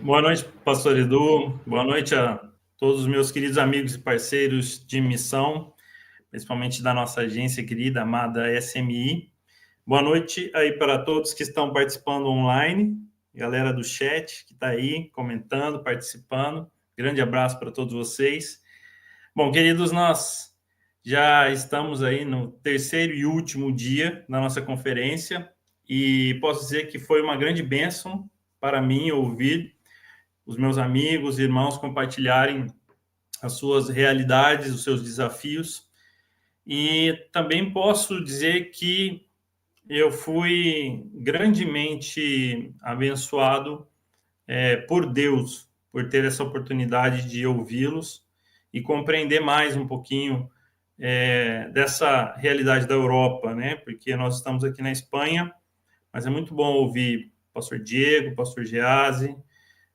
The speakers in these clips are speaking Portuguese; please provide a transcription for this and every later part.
Boa noite, pastor Edu. Boa noite a todos os meus queridos amigos e parceiros de missão, principalmente da nossa agência querida, amada SMI. Boa noite aí para todos que estão participando online, galera do chat que está aí comentando, participando. Grande abraço para todos vocês. Bom, queridos, nós já estamos aí no terceiro e último dia da nossa conferência e posso dizer que foi uma grande bênção para mim ouvir os meus amigos e irmãos compartilharem as suas realidades, os seus desafios. E também posso dizer que eu fui grandemente abençoado por Deus, por ter essa oportunidade de ouvi-los e compreender mais um pouquinho dessa realidade da Europa, né? Porque nós estamos aqui na Espanha, mas é muito bom ouvir o pastor Diego, o pastor Gease,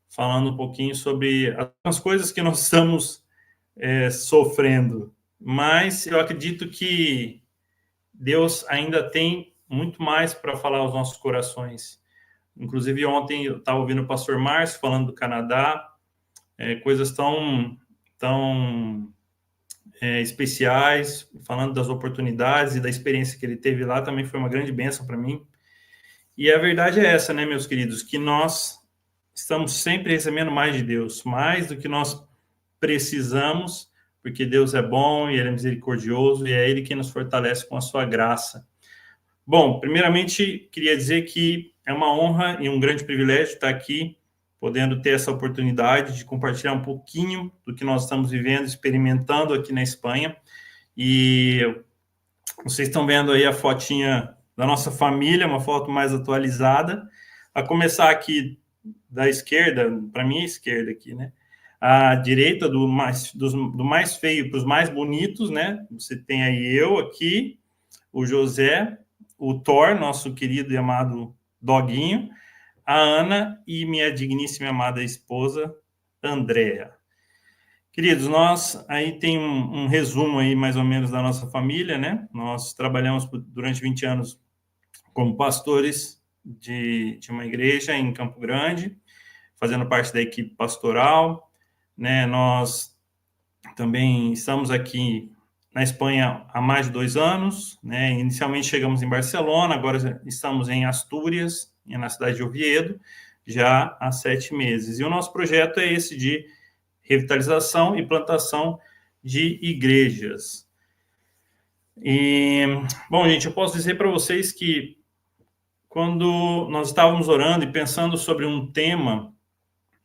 falando um pouquinho sobre as coisas que nós estamos sofrendo. Mas eu acredito que Deus ainda tem muito mais para falar aos nossos corações. Inclusive, ontem eu estava ouvindo o pastor Márcio falando do Canadá, coisas tão especiais, falando das oportunidades e da experiência que ele teve lá, também foi uma grande bênção para mim. E a verdade é essa, né, meus queridos, que nós estamos sempre recebendo mais de Deus, mais do que nós precisamos, porque Deus é bom e Ele é misericordioso e é Ele quem nos fortalece com a sua graça. Bom, primeiramente, queria dizer que é uma honra e um grande privilégio estar aqui, podendo ter essa oportunidade de compartilhar um pouquinho do que nós estamos vivendo, experimentando aqui na Espanha. E vocês estão vendo aí a fotinha da nossa família, uma foto mais atualizada. A começar aqui da esquerda, para mim, a esquerda aqui, né? A direita do mais feio para os mais bonitos, né? Você tem aí eu aqui, o José, o Thor, nosso querido e amado doguinho, a Ana e minha digníssima e amada esposa, Andréa. Queridos, nós aí tem um resumo aí mais ou menos da nossa família, né? Nós trabalhamos durante 20 anos como pastores de uma igreja em Campo Grande, fazendo parte da equipe pastoral, né? Nós também estamos aqui na Espanha há mais de 2 anos, né? Inicialmente chegamos em Barcelona, agora estamos em Astúrias, na cidade de Oviedo, já há 7 meses. E o nosso projeto é esse de revitalização e plantação de igrejas. E, bom, gente, eu posso dizer para vocês que quando nós estávamos orando e pensando sobre um tema,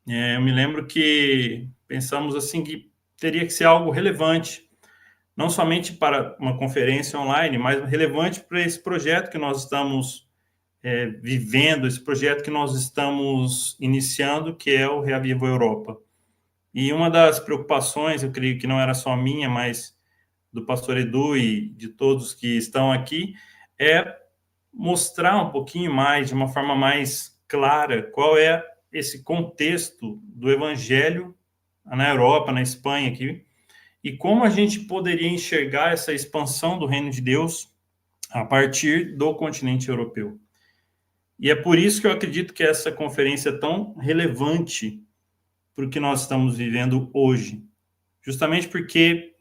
eu me lembro que pensamos assim que teria que ser algo relevante, não somente para uma conferência online, mas relevante para esse projeto que nós estamos vivendo, esse projeto que nós estamos iniciando, que é o Reaviva Europa. E uma das preocupações, eu creio que não era só minha, mas do pastor Edu e de todos que estão aqui, é mostrar um pouquinho mais, de uma forma mais clara, qual é esse contexto do evangelho na Europa, na Espanha aqui, e como a gente poderia enxergar essa expansão do reino de Deus a partir do continente europeu. E é por isso que eu acredito que essa conferência é tão relevante para o que nós estamos vivendo hoje. Justamente porque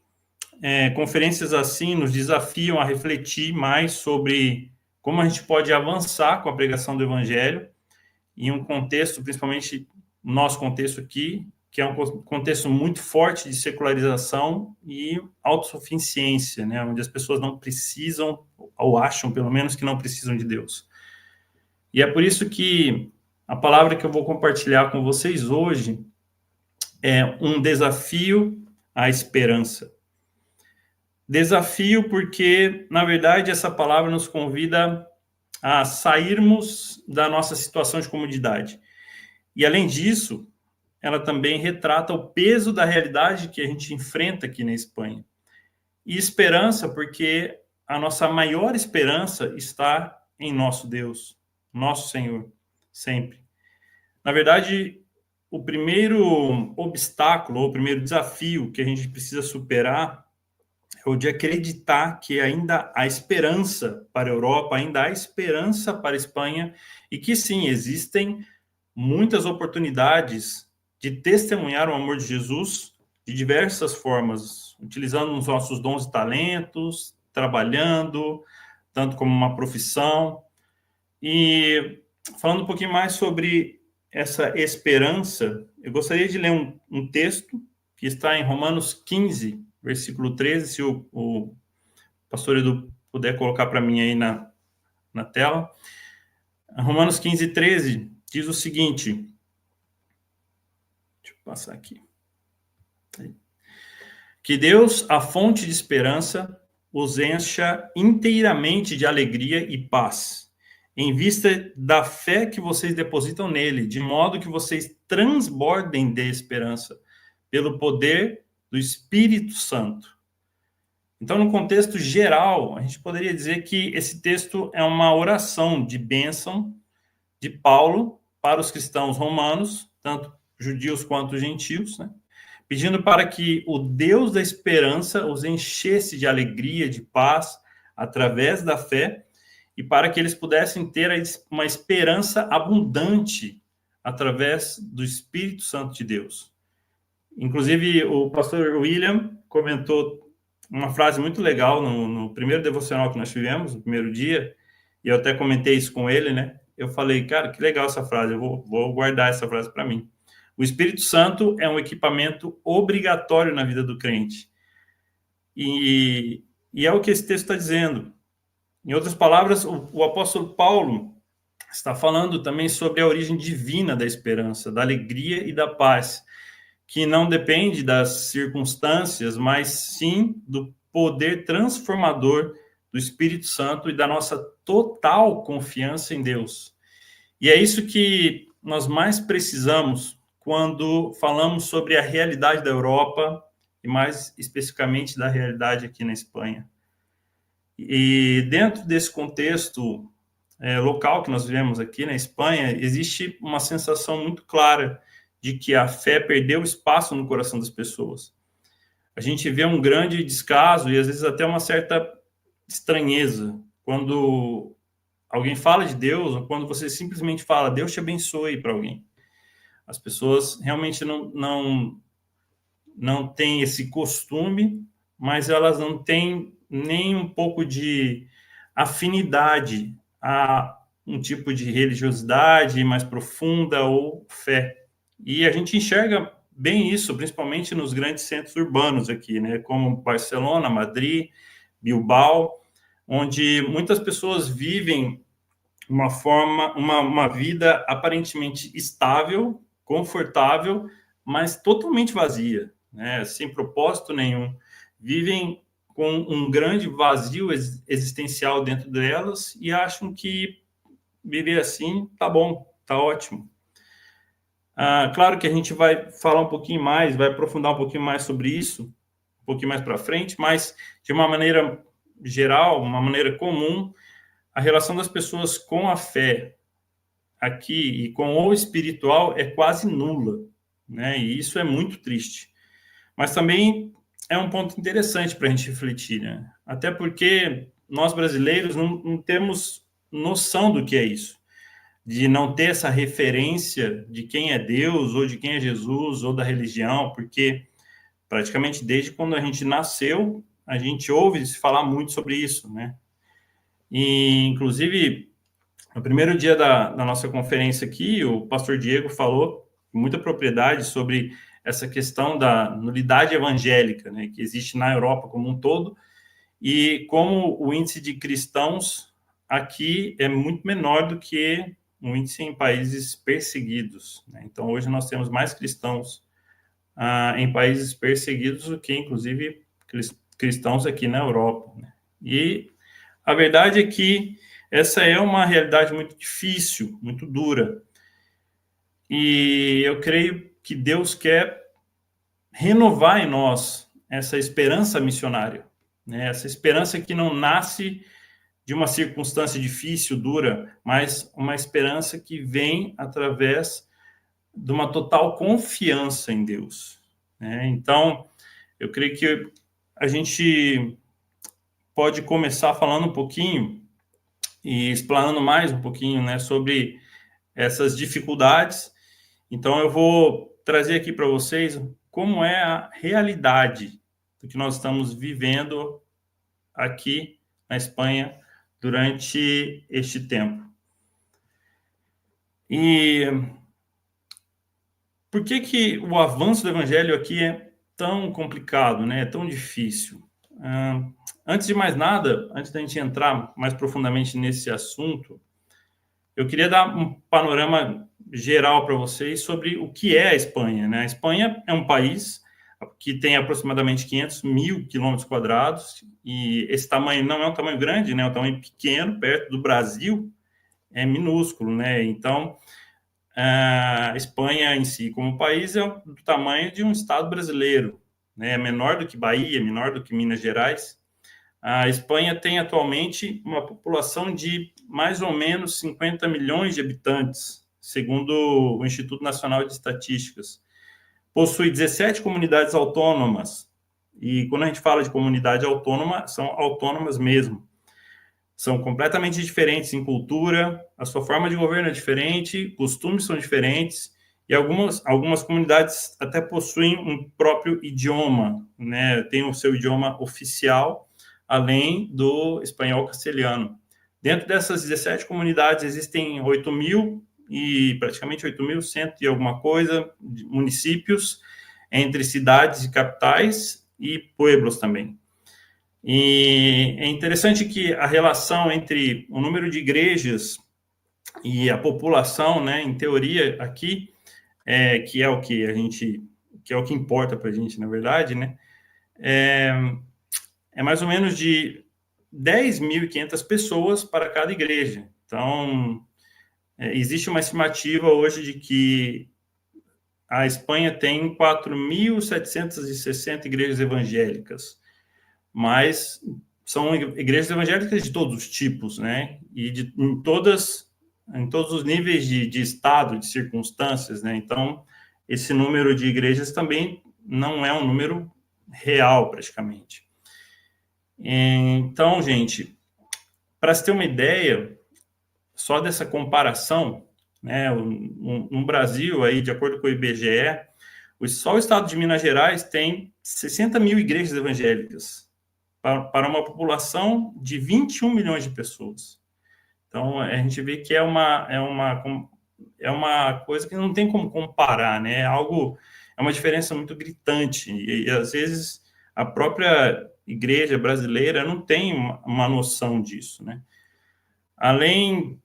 conferências assim nos desafiam a refletir mais sobre como a gente pode avançar com a pregação do evangelho em um contexto, principalmente no nosso contexto aqui, que é um contexto muito forte de secularização e autossuficiência, né, onde as pessoas não precisam, ou acham pelo menos que não precisam de Deus. E é por isso que a palavra que eu vou compartilhar com vocês hoje é um desafio à esperança. Desafio porque, na verdade, essa palavra nos convida a sairmos da nossa situação de comodidade. E, além disso, ela também retrata o peso da realidade que a gente enfrenta aqui na Espanha. E esperança, porque a nossa maior esperança está em nosso Deus, nosso Senhor, sempre. Na verdade, o primeiro obstáculo, ou o primeiro desafio que a gente precisa superar é o de acreditar que ainda há esperança para a Europa, ainda há esperança para a Espanha, e que sim, existem muitas oportunidades de testemunhar o amor de Jesus de diversas formas, utilizando os nossos dons e talentos, trabalhando, tanto como uma profissão. E falando um pouquinho mais sobre essa esperança, eu gostaria de ler um texto que está em Romanos 15, versículo 13, se o pastor Edu puder colocar para mim aí na tela. Romanos 15, 13 diz o seguinte, deixa eu passar aqui, que Deus, a fonte de esperança, os encha inteiramente de alegria e paz, em vista da fé que vocês depositam nele, de modo que vocês transbordem de esperança, pelo poder do Espírito Santo. Então, no contexto geral, a gente poderia dizer que esse texto é uma oração de bênção de Paulo para os cristãos romanos, tanto judeus quanto gentios, né? Pedindo para que o Deus da esperança os enchesse de alegria, de paz, através da fé, e para que eles pudessem ter uma esperança abundante através do Espírito Santo de Deus. Inclusive, o pastor William comentou uma frase muito legal no primeiro devocional que nós tivemos, no primeiro dia, e eu até comentei isso com ele, né? Eu falei, cara, que legal essa frase, eu vou guardar essa frase para mim. O Espírito Santo é um equipamento obrigatório na vida do crente. E é o que esse texto está dizendo. Em outras palavras, o apóstolo Paulo está falando também sobre a origem divina da esperança, da alegria e da paz, que não depende das circunstâncias, mas sim do poder transformador do Espírito Santo e da nossa total confiança em Deus. E é isso que nós mais precisamos quando falamos sobre a realidade da Europa e mais especificamente da realidade aqui na Espanha. E dentro desse contexto local que nós vivemos aqui na Espanha, existe uma sensação muito clara de que a fé perdeu espaço no coração das pessoas. A gente vê um grande descaso e às vezes até uma certa estranheza quando alguém fala de Deus ou quando você simplesmente fala Deus te abençoe para alguém. As pessoas realmente não têm esse costume, mas elas não têm nem um pouco de afinidade a um tipo de religiosidade mais profunda ou fé. E a gente enxerga bem isso, principalmente nos grandes centros urbanos aqui, né, como Barcelona, Madrid, Bilbao, onde muitas pessoas vivem uma vida aparentemente estável, confortável, mas totalmente vazia, né, sem propósito nenhum. Vivem com um grande vazio existencial dentro delas e acham que viver assim tá bom, tá ótimo. Claro que a gente vai falar um pouquinho mais, vai aprofundar um pouquinho mais sobre isso, um pouquinho mais para frente, mas de uma maneira geral, uma maneira comum, a relação das pessoas com a fé aqui e com o espiritual é quase nula, né? E isso é muito triste. Mas também é um ponto interessante para a gente refletir, né? Até porque nós brasileiros não temos noção do que é isso, de não ter essa referência de quem é Deus, ou de quem é Jesus, ou da religião, porque praticamente desde quando a gente nasceu, a gente ouve se falar muito sobre isso, né? E, inclusive, no primeiro dia da nossa conferência aqui, o pastor Diego falou com muita propriedade sobre essa questão da nulidade evangélica, né, que existe na Europa como um todo, e como o índice de cristãos aqui é muito menor do que o índice em países perseguidos, né? Então, hoje nós temos mais cristãos em países perseguidos do que, inclusive, cristãos aqui na Europa, né? E a verdade é que essa é uma realidade muito difícil, muito dura. E eu creio que Deus quer renovar em nós essa esperança missionária, né? Essa esperança que não nasce de uma circunstância difícil, dura, mas uma esperança que vem através de uma total confiança em Deus, né? Então, eu creio que a gente pode começar falando um pouquinho e explanando mais um pouquinho, né, sobre essas dificuldades. Então, eu vou trazer aqui para vocês como é a realidade do que nós estamos vivendo aqui na Espanha durante este tempo. E por que o avanço do evangelho aqui é tão complicado, né? É tão difícil? Antes de mais nada, antes da gente entrar mais profundamente nesse assunto, eu queria dar um panorama geral para vocês sobre o que é a Espanha, né? A Espanha é um país que tem aproximadamente 500 mil quilômetros quadrados, e esse tamanho não é um tamanho grande, né? É um tamanho pequeno, perto do Brasil, é minúsculo, né? Então, a Espanha em si, como país, é do tamanho de um estado brasileiro, né? É menor do que Bahia, menor do que Minas Gerais. A Espanha tem atualmente uma população de mais ou menos 50 milhões de habitantes, segundo o Instituto Nacional de Estatísticas. Possui 17 comunidades autônomas, e quando a gente fala de comunidade autônoma, são autônomas mesmo. São completamente diferentes em cultura, a sua forma de governo é diferente, costumes são diferentes, e algumas comunidades até possuem um próprio idioma, né? Tem o seu idioma oficial, além do espanhol castelhano. Dentro dessas 17 comunidades existem 8.000 e praticamente 8.100 e alguma coisa municípios, entre cidades e capitais e pueblos também. E é interessante que a relação entre o número de igrejas e a população, né, em teoria aqui, que é o que que é o que importa para a gente, na verdade, né, é mais ou menos de 10.500 pessoas para cada igreja. Então, existe uma estimativa hoje de que a Espanha tem 4.760 igrejas evangélicas, mas são igrejas evangélicas de todos os tipos, né? E em todos os níveis de estado, de circunstâncias, né? Então, esse número de igrejas também não é um número real, praticamente. Então, gente, para se ter uma ideia, só dessa comparação, né? No Brasil, aí, de acordo com o IBGE, só o estado de Minas Gerais tem 60 mil igrejas evangélicas para uma população de 21 milhões de pessoas. Então, a gente vê que é uma coisa que não tem como comparar, né? É uma diferença muito gritante. E às vezes, a própria igreja brasileira não tem uma noção disso, né? Além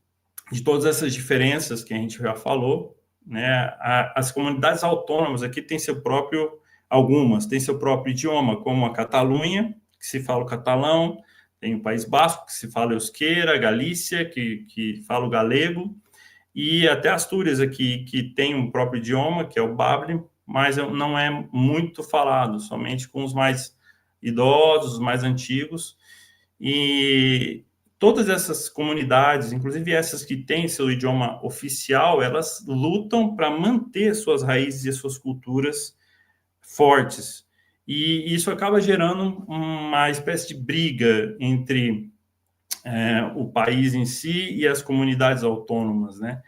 de todas essas diferenças que a gente já falou, né? As comunidades autônomas aqui têm algumas têm seu próprio idioma, como a Catalunha, que se fala o catalão, tem o País Basco, que se fala euskera, Galícia, que fala o galego, e até Astúrias aqui, que tem um próprio idioma, que é o bable, mas não é muito falado, somente com os mais idosos, os mais antigos. E todas essas comunidades, inclusive essas que têm seu idioma oficial, elas lutam para manter suas raízes e suas culturas fortes. E isso acaba gerando uma espécie de briga entre o país em si e as comunidades autônomas, né?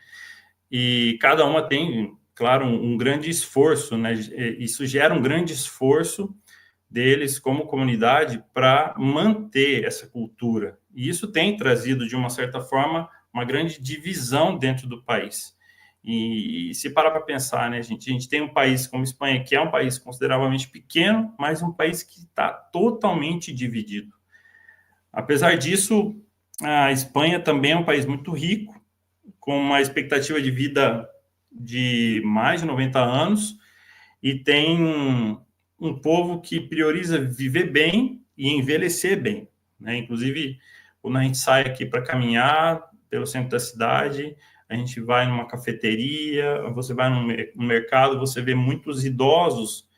E cada uma tem, claro, um grande esforço, né? Isso gera um grande esforço deles como comunidade para manter essa cultura. E isso tem trazido, de uma certa forma, uma grande divisão dentro do país. E se parar para pensar, né, gente, a gente tem um país como a Espanha, que é um país consideravelmente pequeno, mas um país que está totalmente dividido. Apesar disso, a Espanha também é um país muito rico, com uma expectativa de vida de mais de 90 anos, e tem um povo que prioriza viver bem e envelhecer bem, né? Inclusive, quando a gente sai aqui para caminhar pelo centro da cidade, a gente vai numa cafeteria, você vai no mercado, você vê muitos idosos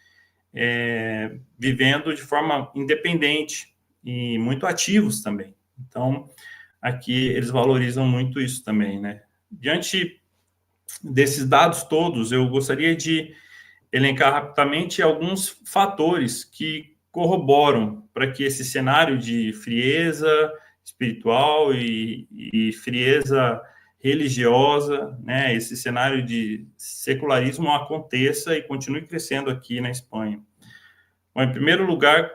vivendo de forma independente e muito ativos também. Então, aqui eles valorizam muito isso também, né? Diante desses dados todos, eu gostaria de elencar rapidamente alguns fatores que corroboram para que esse cenário de frieza espiritual e frieza religiosa, né, esse cenário de secularismo aconteça e continue crescendo aqui na Espanha. Bom, em primeiro lugar,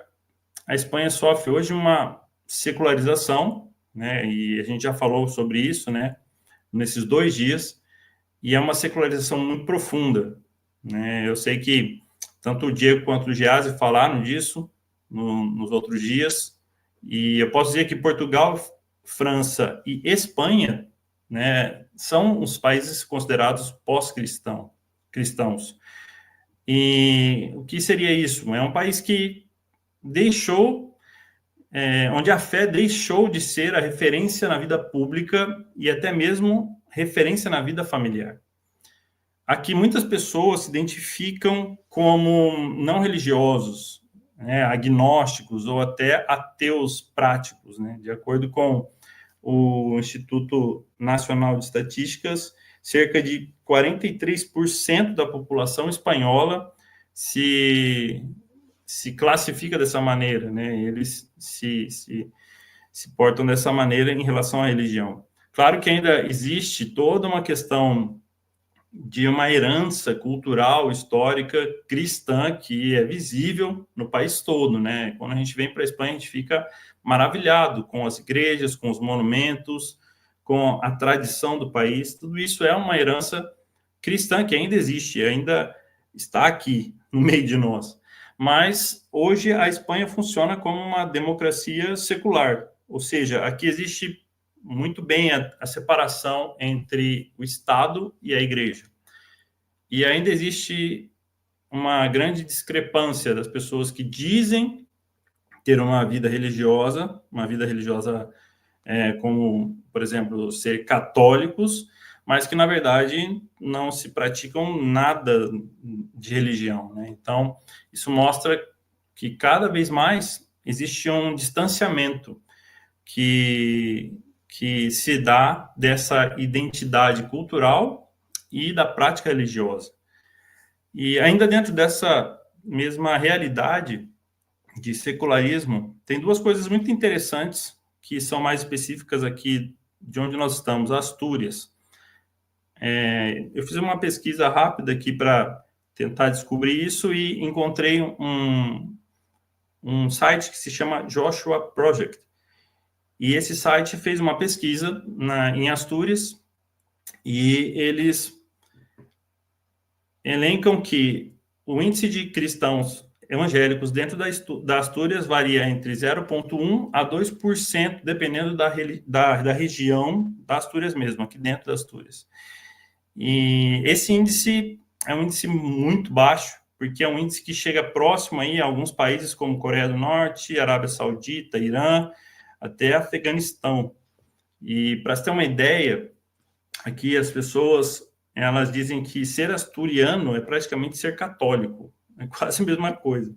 a Espanha sofre hoje uma secularização, né, e a gente já falou sobre isso, né, nesses 2 dias, e é uma secularização muito profunda, né? Eu sei que tanto o Diego quanto o Geazi falaram disso nos outros dias, e eu posso dizer que Portugal, França e Espanha, né, são os países considerados cristãos. E o que seria isso? É um país que deixou, onde a fé deixou de ser a referência na vida pública e até mesmo referência na vida familiar. Aqui muitas pessoas se identificam como não religiosos, né, agnósticos ou até ateus práticos, né, de acordo com o Instituto Nacional de Estatísticas, cerca de 43% da população espanhola se classifica dessa maneira, né? Eles se portam dessa maneira em relação à religião. Claro que ainda existe toda uma questão de uma herança cultural, histórica, cristã, que é visível no país todo, né? Quando a gente vem para a Espanha, a gente fica maravilhado com as igrejas, com os monumentos, com a tradição do país. Tudo isso é uma herança cristã que ainda existe, ainda está aqui no meio de nós. Mas hoje a Espanha funciona como uma democracia secular, ou seja, aqui existe muito bem a separação entre o Estado e a Igreja. E ainda existe uma grande discrepância das pessoas que dizem ter uma vida religiosa como, por exemplo, ser católicos, mas que, na verdade, não se praticam nada de religião, né? Então, isso mostra que cada vez mais existe um distanciamento que se dá dessa identidade cultural e da prática religiosa. E ainda dentro dessa mesma realidade de secularismo, tem 2 coisas muito interessantes que são mais específicas aqui de onde nós estamos, Astúrias. Eu fiz uma pesquisa rápida aqui para tentar descobrir isso e encontrei um site que se chama Joshua Project. E esse site fez uma pesquisa em Astúrias e eles elencam que o índice de cristãos evangélicos dentro da Astúrias varia entre 0,1% a 2%, dependendo da região da Astúrias mesmo, aqui dentro da Astúrias. E esse índice é um índice muito baixo, porque é um índice que chega próximo aí a alguns países como Coreia do Norte, Arábia Saudita, Irã, até Afeganistão. E para você ter uma ideia, aqui as pessoas, elas dizem que ser asturiano é praticamente ser católico, é quase a mesma coisa.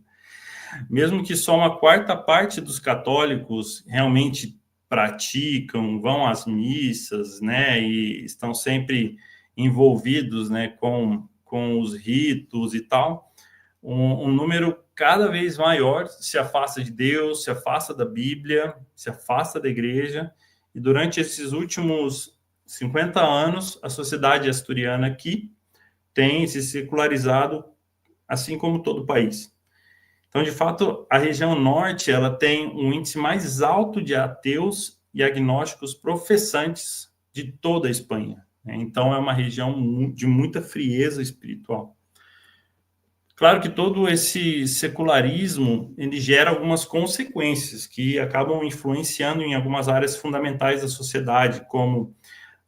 Mesmo que só uma quarta parte dos católicos realmente praticam, vão às missas, né, e estão sempre envolvidos, né, com os ritos e tal, um número cada vez maior se afasta de Deus, se afasta da Bíblia, se afasta da igreja, e durante esses últimos 50 anos, a sociedade asturiana aqui tem se secularizado, assim como todo o país. Então, de fato, a região norte, ela tem um índice mais alto de ateus e agnósticos professantes de toda a Espanha, né? Então, é uma região de muita frieza espiritual. Claro que todo esse secularismo, ele gera algumas consequências que acabam influenciando em algumas áreas fundamentais da sociedade, como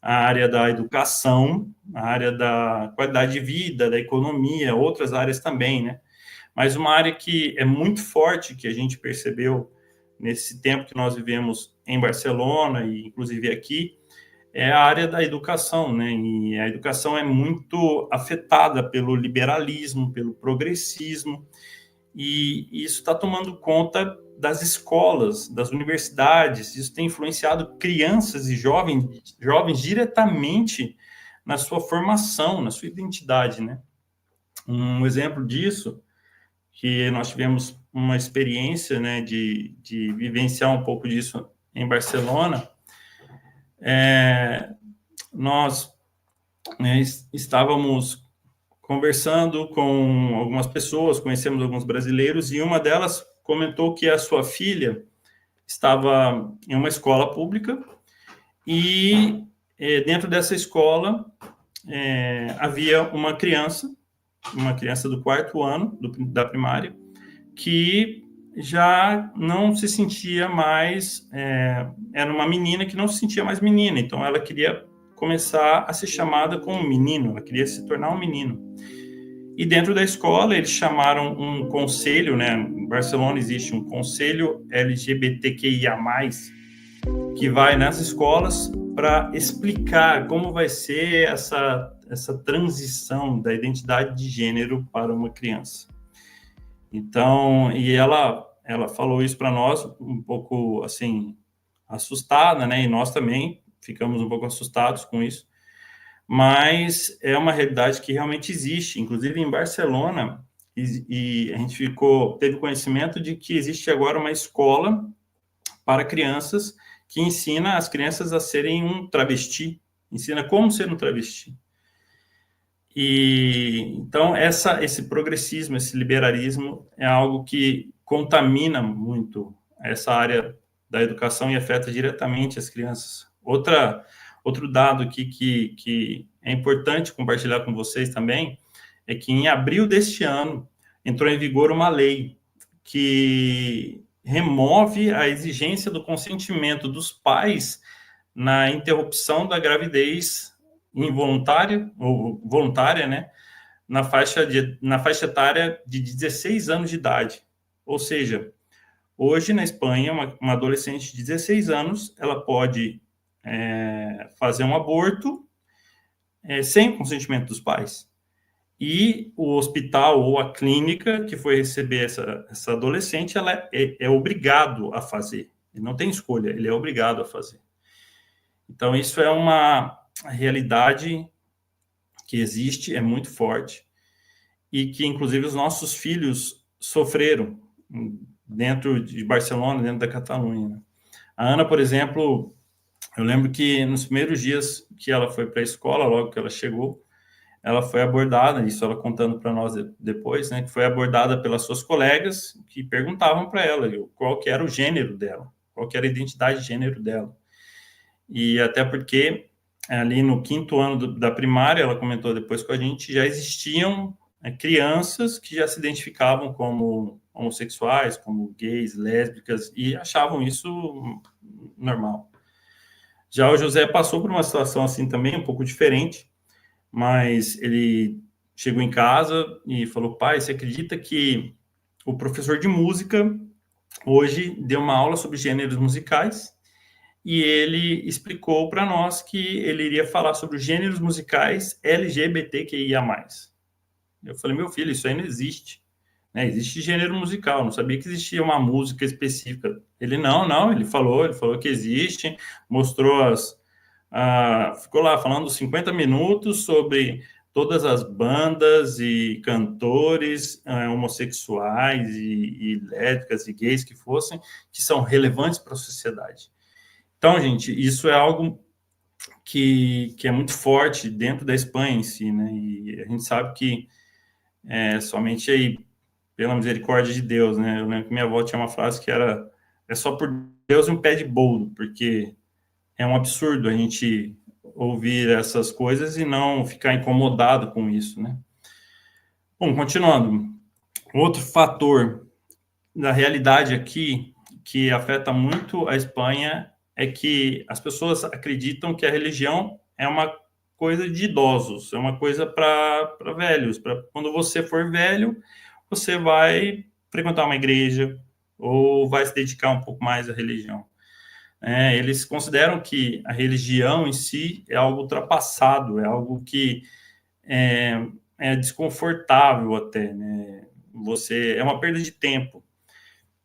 a área da educação, a área da qualidade de vida, da economia, outras áreas também, né? Mas uma área que é muito forte, que a gente percebeu nesse tempo que nós vivemos em Barcelona e inclusive aqui, é a área da educação, né? E a educação é muito afetada pelo liberalismo, pelo progressismo, e isso está tomando conta das escolas, das universidades. Isso tem influenciado crianças e jovens diretamente na sua formação, na sua identidade, né? Um exemplo disso, que nós tivemos uma experiência, né, de vivenciar um pouco disso em Barcelona, nós, né, estávamos conversando com algumas pessoas, conhecemos alguns brasileiros, e uma delas comentou que a sua filha estava em uma escola pública e dentro dessa escola havia uma criança do quarto ano da primária, que já não se sentia mais, era uma menina que não se sentia mais menina, então ela queria começar a ser chamada como menino, ela queria se tornar um menino. E dentro da escola eles chamaram um conselho, né? Em Barcelona existe um conselho LGBTQIA+, que vai nas escolas para explicar como vai ser essa transição da identidade de gênero para uma criança. Então, e ela falou isso para nós um pouco assim assustada, né? E nós também ficamos um pouco assustados com isso. Mas é uma realidade que realmente existe, inclusive em Barcelona, e a gente teve conhecimento de que existe agora uma escola para crianças que ensina as crianças a serem um travesti, ensina como ser um travesti. E então esse progressismo, esse liberalismo é algo que contamina muito essa área da educação e afeta diretamente as crianças. Outro dado aqui que é importante compartilhar com vocês também é que em abril deste ano entrou em vigor uma lei que remove a exigência do consentimento dos pais na interrupção da gravidez involuntária ou voluntária, né, na faixa etária de 16 anos de idade. Ou seja, hoje na Espanha, uma adolescente de 16 anos, ela pode fazer um aborto sem o consentimento dos pais. E o hospital ou a clínica que foi receber essa adolescente, ela é obrigado a fazer. Ele não tem escolha, ele é obrigado a fazer. Então, isso é uma realidade que existe, é muito forte, e que, inclusive, os nossos filhos sofreram dentro de Barcelona, dentro da Catalunha. Né? A Ana, por exemplo, eu lembro que nos primeiros dias que ela foi para a escola, logo que ela chegou, ela foi abordada, isso ela contando para nós depois, né, que foi abordada pelas suas colegas que perguntavam para ela qual que era o gênero dela, qual que era a identidade de gênero dela. E até porque ali no 5º ano da primária, ela comentou depois com a gente, já existiam crianças que já se identificavam como homossexuais, como gays, lésbicas, e achavam isso normal. Já o José passou por uma situação assim também, um pouco diferente, mas ele chegou em casa e falou, pai, você acredita que o professor de música hoje deu uma aula sobre gêneros musicais e ele explicou para nós que ele iria falar sobre os gêneros musicais LGBTQIA+. Eu falei, meu filho, isso aí não existe. Né? Existe gênero musical, não sabia que existia uma música específica. Ele, não, ele falou que existe, mostrou ficou lá falando 50 minutos sobre todas as bandas e cantores homossexuais e lésbicas e gays que fossem, que são relevantes para a sociedade. Então, gente, isso é algo que é muito forte dentro da Espanha em si, né? E a gente sabe que somente aí, pela misericórdia de Deus, né? Eu lembro que minha avó tinha uma frase que era é só por Deus e um pé de bolo, porque é um absurdo a gente ouvir essas coisas e não ficar incomodado com isso, né? Bom, continuando. Outro fator da realidade aqui que afeta muito a Espanha é que as pessoas acreditam que a religião é uma coisa de idosos, é uma coisa para velhos. Quando você for velho, você vai frequentar uma igreja ou vai se dedicar um pouco mais à religião. Eles consideram que a religião em si é algo ultrapassado, é algo que é desconfortável até, né? É uma perda de tempo.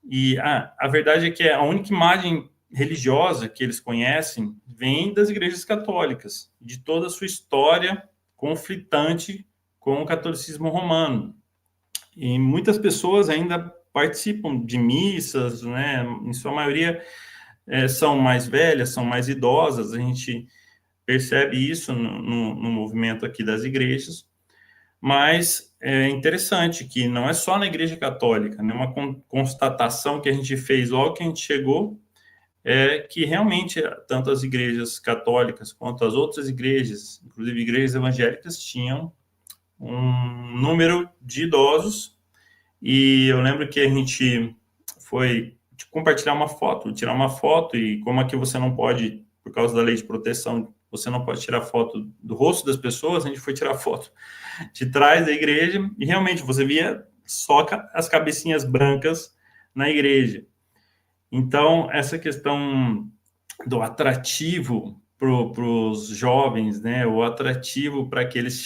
E a verdade é que a única imagem religiosa que eles conhecem vem das igrejas católicas, de toda a sua história conflitante com o catolicismo romano. E muitas pessoas ainda participam de missas, né? Em sua maioria são mais velhas, são mais idosas. A gente percebe isso no movimento aqui das igrejas, mas é interessante que não é só na Igreja Católica, né? Uma constatação que a gente fez logo que a gente chegou é que realmente tanto as igrejas católicas quanto as outras igrejas, inclusive igrejas evangélicas, tinham um número de idosos, e eu lembro que a gente foi compartilhar uma foto, tirar uma foto, e como aqui você não pode, por causa da lei de proteção, você não pode tirar foto do rosto das pessoas, a gente foi tirar foto de trás da igreja, e realmente você via só as cabecinhas brancas na igreja. Então, essa questão do atrativo para os jovens, né, o atrativo para que eles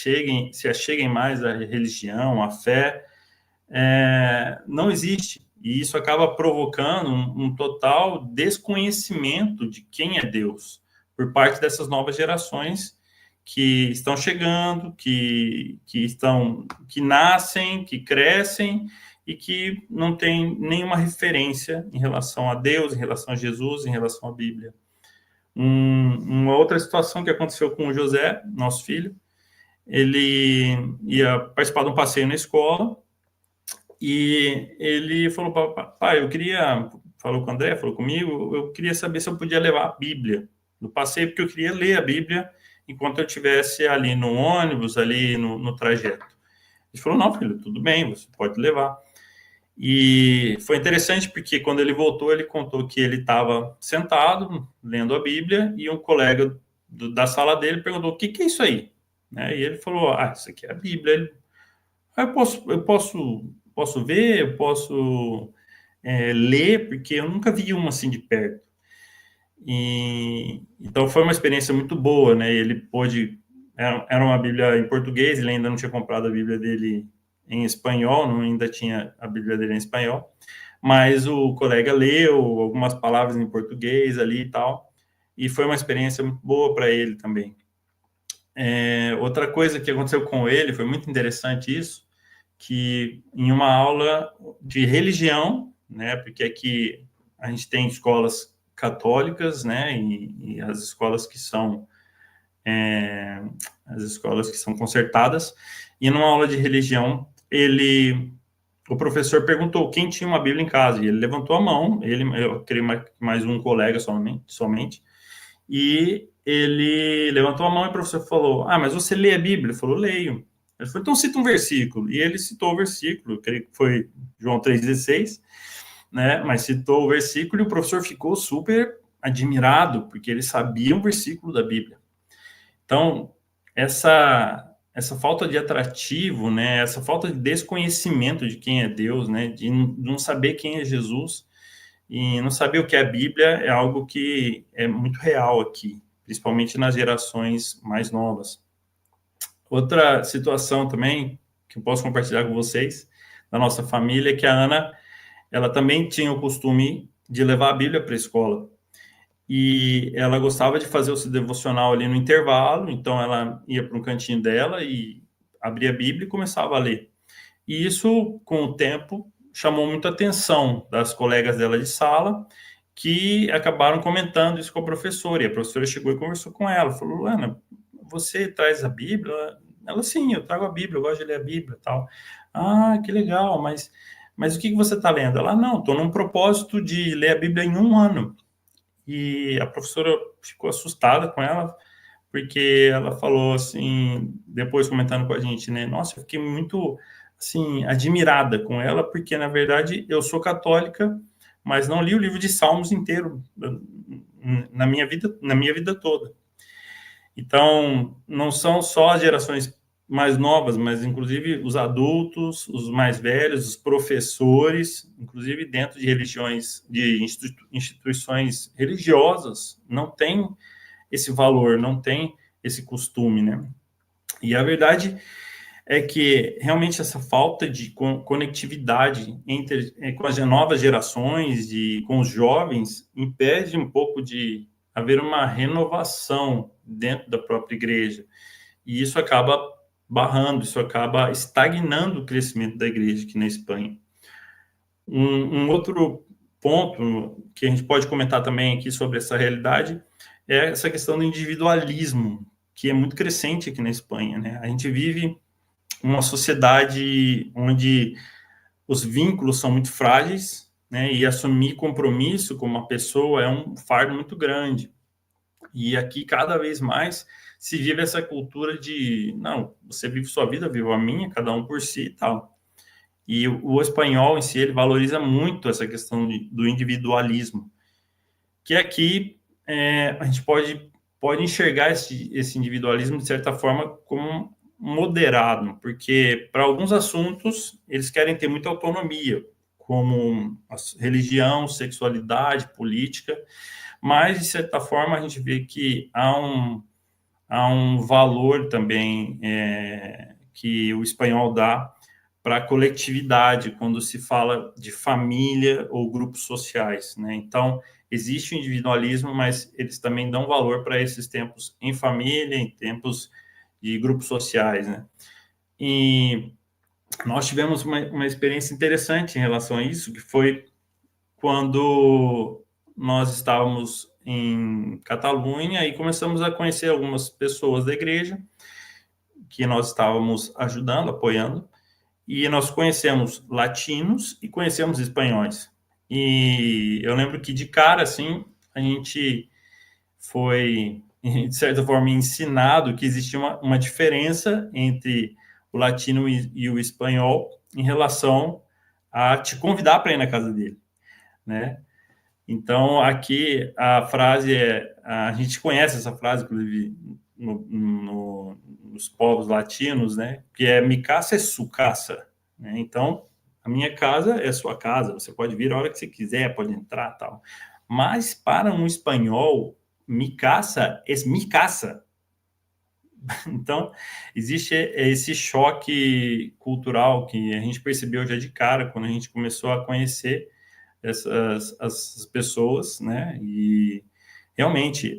se acheguem mais à religião, à fé, não existe. E isso acaba provocando um total desconhecimento de quem é Deus por parte dessas novas gerações que estão chegando, que nascem, que crescem e que não tem nenhuma referência em relação a Deus, em relação a Jesus, em relação à Bíblia. Uma outra situação que aconteceu com o José, nosso filho, ele ia participar de um passeio na escola e ele falou: pai, falou com o André, falou comigo, eu queria saber se eu podia levar a Bíblia no passeio, porque eu queria ler a Bíblia enquanto eu estivesse ali no ônibus, ali no trajeto. Ele falou: não, filho, tudo bem, você pode levar. E foi interessante porque quando ele voltou, ele contou que ele estava sentado, lendo a Bíblia, e um colega da sala dele perguntou: o que é isso aí? Né? E ele falou: isso aqui é a Bíblia. Ele, eu posso ver, eu posso ler, porque eu nunca vi uma assim de perto. Então foi uma experiência muito boa, né? Ele pôde, era uma Bíblia em português, ele ainda não tinha comprado a Bíblia dele em espanhol, não ainda tinha a Bíblia dele em espanhol, mas o colega leu algumas palavras em português ali e tal, e foi uma experiência muito boa para ele também. Outra coisa que aconteceu com ele, foi muito interessante isso, que em uma aula de religião, né, porque aqui a gente tem escolas católicas, né, e as escolas que são concertadas, e numa aula de religião, o professor perguntou quem tinha uma Bíblia em casa, e ele levantou a mão, eu creio mais um colega somente, e ele levantou a mão e o professor falou: mas você lê a Bíblia? Ele falou: leio. Ele falou: então cita um versículo. E ele citou o versículo, creio que foi João 3,16, né? Mas citou o versículo e o professor ficou super admirado, porque ele sabia um versículo da Bíblia. Então, essa falta de atrativo, né? Essa falta de desconhecimento de quem é Deus, né? De não saber quem é Jesus e não saber o que é a Bíblia é algo que é muito real aqui, principalmente nas gerações mais novas. Outra situação também que eu posso compartilhar com vocês, da nossa família, é que a Ana, ela também tinha o costume de levar a Bíblia para a escola. E ela gostava de fazer o seu devocional ali no intervalo, então ela ia para um cantinho dela e abria a Bíblia e começava a ler. E isso, com o tempo, chamou muita atenção das colegas dela de sala, que acabaram comentando isso com a professora. E a professora chegou e conversou com ela, falou: Ana, você traz a Bíblia? Ela: sim, eu trago a Bíblia, eu gosto de ler a Bíblia e tal. Que legal, mas o que você está lendo? Ela: não, estou num propósito de ler a Bíblia em 1 ano. E a professora ficou assustada com ela, porque ela falou assim, depois comentando com a gente, né? Nossa, eu fiquei muito, assim, admirada com ela, porque, na verdade, eu sou católica, mas não li o livro de Salmos inteiro na minha vida toda. Então, não são só as gerações mais novas, mas inclusive os adultos, os mais velhos, os professores, inclusive dentro de religiões, de instituições religiosas, não tem esse valor, não tem esse costume, né? E a verdade é que realmente essa falta de conectividade com as novas gerações e com os jovens impede um pouco de haver uma renovação dentro da própria igreja. E isso acaba barrando, isso acaba estagnando o crescimento da igreja aqui na Espanha. Um outro ponto que a gente pode comentar também aqui sobre essa realidade é essa questão do individualismo, que é muito crescente aqui na Espanha, né? A gente vive uma sociedade onde os vínculos são muito frágeis, né? E assumir compromisso com uma pessoa é um fardo muito grande. E aqui, cada vez mais, se vive essa cultura de, não, você vive sua vida, eu vivo a minha, cada um por si e tal. E o espanhol em si, ele valoriza muito essa questão do individualismo, que aqui a gente pode enxergar esse individualismo, de certa forma, como moderado, porque para alguns assuntos eles querem ter muita autonomia, como a religião, sexualidade, política, mas, de certa forma, a gente vê que há um valor também que o espanhol dá para a coletividade, quando se fala de família ou grupos sociais, né? Então, existe o individualismo, mas eles também dão valor para esses tempos em família, em tempos de grupos sociais, né? E nós tivemos uma experiência interessante em relação a isso, que foi quando nós estávamos em Catalunha e começamos a conhecer algumas pessoas da igreja que nós estávamos ajudando, apoiando, e nós conhecemos latinos e conhecemos espanhóis. E eu lembro que de cara, assim, a gente foi, de certa forma, ensinado que existia uma diferença entre o latino e o espanhol em relação a te convidar para ir na casa dele, né? Então, aqui a frase a gente conhece essa frase, inclusive, nos povos latinos, né? Que é mi casa é su casa, né? Então, a minha casa é sua casa, você pode vir a hora que você quiser, pode entrar, tal. Mas para um espanhol, mi casa é mi casa. Então, existe esse choque cultural que a gente percebeu já de cara quando a gente começou a conhecer as pessoas, né? E realmente,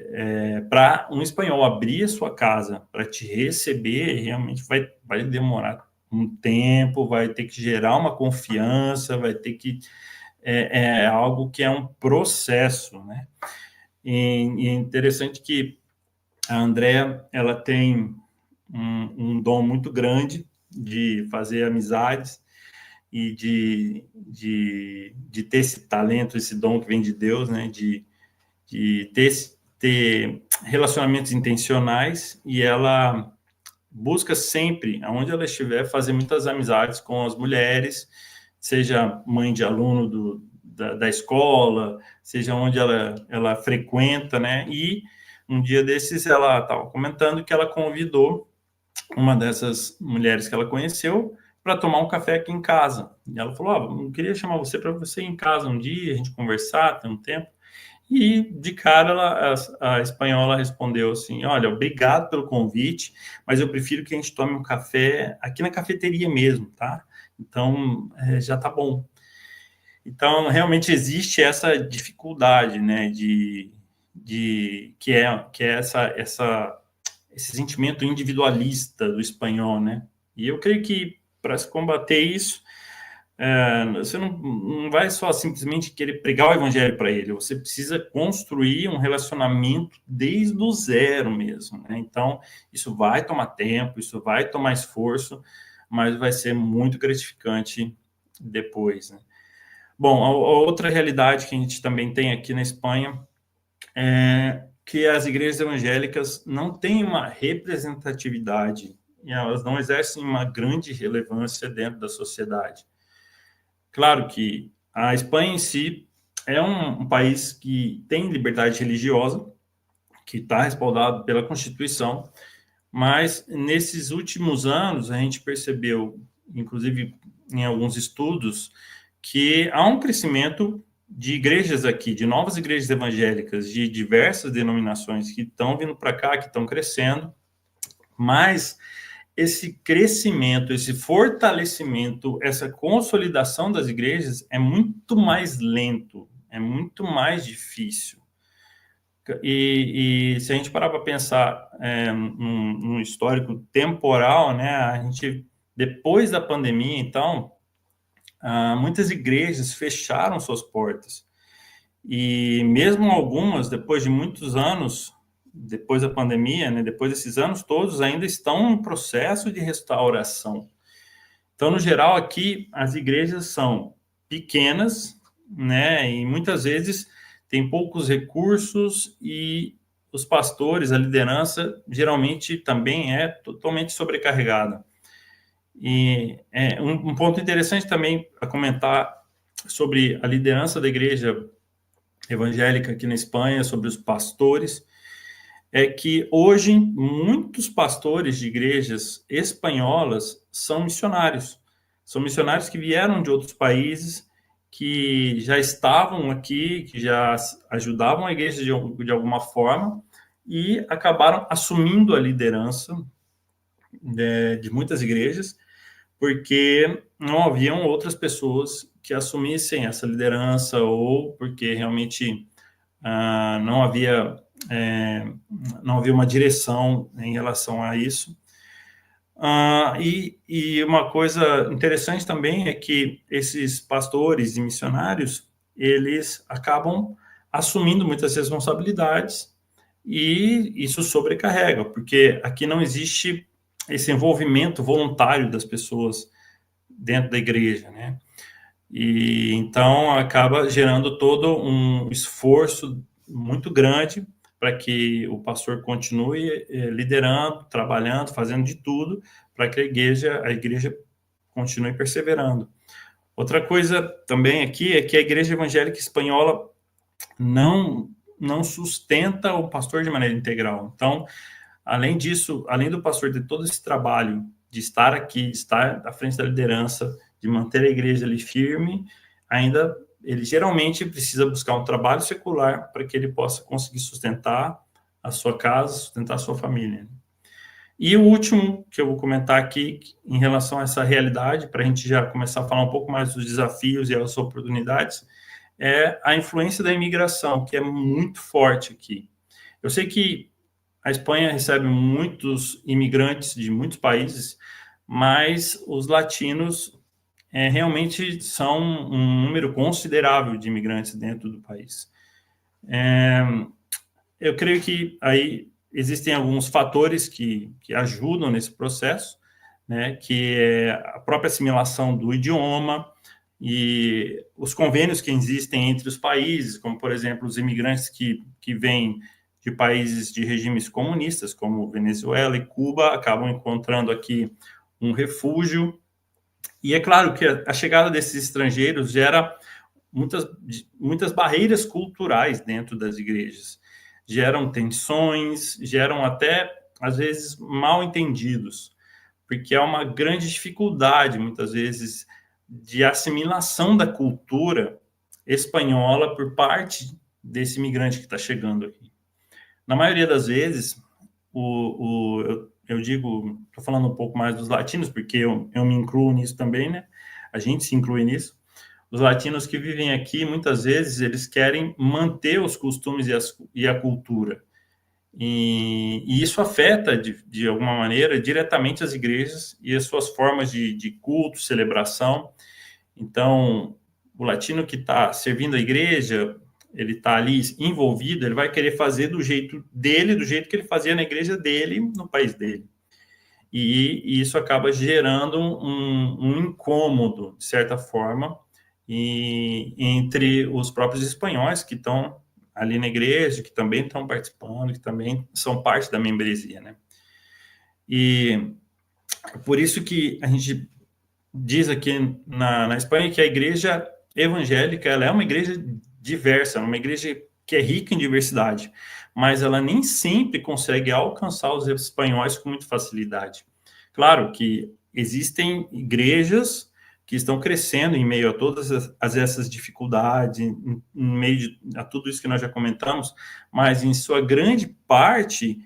para um espanhol abrir a sua casa para te receber, realmente vai demorar um tempo, vai ter que gerar uma confiança, vai ter que algo que é um processo, né? E é interessante que a Andrea, ela tem um dom muito grande de fazer amizades e de ter esse talento, esse dom que vem de Deus, né? De ter relacionamentos intencionais, e ela busca sempre, aonde ela estiver, fazer muitas amizades com as mulheres, seja mãe de aluno da escola, seja onde ela frequenta, né? E um dia desses ela estava comentando que ela convidou uma dessas mulheres que ela conheceu para tomar um café aqui em casa. E ela falou: eu queria chamar você para você ir em casa um dia, a gente conversar, ter um tempo. E de cara a espanhola respondeu assim: olha, obrigado pelo convite, mas eu prefiro que a gente tome um café aqui na cafeteria mesmo, tá? Então já tá bom. Então realmente existe essa dificuldade, né, que é esse sentimento individualista do espanhol, né? E eu creio que para se combater isso, você não vai só simplesmente querer pregar o evangelho para ele, você precisa construir um relacionamento desde o zero mesmo, né? Então, isso vai tomar tempo, isso vai tomar esforço, mas vai ser muito gratificante depois, né? Bom, a outra realidade que a gente também tem aqui na Espanha é que as igrejas evangélicas não têm uma representatividade e elas não exercem uma grande relevância dentro da sociedade. Claro que a Espanha em si é um país que tem liberdade religiosa, que está respaldado pela Constituição, mas nesses últimos anos a gente percebeu, inclusive em alguns estudos, que há um crescimento de igrejas aqui, de novas igrejas evangélicas, de diversas denominações que estão vindo para cá, que estão crescendo, mas esse crescimento, esse fortalecimento, essa consolidação das igrejas é muito mais lento, é muito mais difícil. E se a gente parar para pensar num histórico temporal, né, a gente, depois da pandemia, então, muitas igrejas fecharam suas portas. E mesmo algumas, depois de muitos anos, depois da pandemia, né, depois desses anos todos, ainda estão em processo de restauração. Então, no geral, aqui as igrejas são pequenas, né, e muitas vezes tem poucos recursos e os pastores, a liderança, geralmente também é totalmente sobrecarregada. E um ponto interessante também a comentar sobre a liderança da igreja evangélica aqui na Espanha, sobre os pastores, é que hoje muitos pastores de igrejas espanholas são missionários. São missionários que vieram de outros países, que já estavam aqui, que já ajudavam a igreja de alguma forma e acabaram assumindo a liderança de muitas igrejas, porque não haviam outras pessoas que assumissem essa liderança ou porque realmente não havia não havia uma direção em relação a isso. E uma coisa interessante também é que esses pastores e missionários, eles acabam assumindo muitas responsabilidades e isso sobrecarrega, porque aqui não existe esse envolvimento voluntário das pessoas dentro da igreja, né? E então acaba gerando todo um esforço muito grande para que o pastor continue liderando, trabalhando, fazendo de tudo para que a igreja continue perseverando. Outra coisa também aqui é que a igreja evangélica espanhola não sustenta o pastor de maneira integral. Então, além disso, além do pastor ter todo esse trabalho de estar aqui, estar à frente da liderança, de manter a igreja ali firme, ainda ele geralmente precisa buscar um trabalho secular para que ele possa conseguir sustentar a sua casa, sustentar a sua família. E o último que eu vou comentar aqui, em relação a essa realidade, para a gente já começar a falar um pouco mais dos desafios e as oportunidades, é a influência da imigração, que é muito forte aqui. Eu sei que a Espanha recebe muitos imigrantes de muitos países, mas os latinos realmente são um número considerável de imigrantes dentro do país. Eu creio que aí existem alguns fatores que ajudam nesse processo, né, que é a própria assimilação do idioma e os convênios que existem entre os países, como, por exemplo, os imigrantes que vêm de países de regimes comunistas, como Venezuela e Cuba, acabam encontrando aqui um refúgio. E é claro que a chegada desses estrangeiros gera muitas barreiras culturais dentro das igrejas. Geram tensões, geram até, às vezes, mal entendidos, porque há uma grande dificuldade, muitas vezes, de assimilação da cultura espanhola por parte desse imigrante que está chegando aqui. Na maioria das vezes, eu digo, estou falando um pouco mais dos latinos, porque eu me incluo nisso também, né? A gente se inclui nisso. Os latinos que vivem aqui, muitas vezes, eles querem manter os costumes e a cultura. E isso afeta, de alguma maneira, diretamente as igrejas e as suas formas de culto, celebração. Então, o latino que está servindo a igreja, ele está ali envolvido, ele vai querer fazer do jeito dele, do jeito que ele fazia na igreja dele, no país dele. E isso acaba gerando um incômodo, de certa forma, entre os próprios espanhóis que estão ali na igreja, que também estão participando, que também são parte da membresia, né? E por isso que a gente diz aqui na Espanha que a igreja evangélica, ela é uma igreja diversa, uma igreja que é rica em diversidade, mas ela nem sempre consegue alcançar os espanhóis com muita facilidade. Claro que existem igrejas que estão crescendo em meio a todas essas dificuldades, em meio a tudo isso que nós já comentamos, mas em sua grande parte,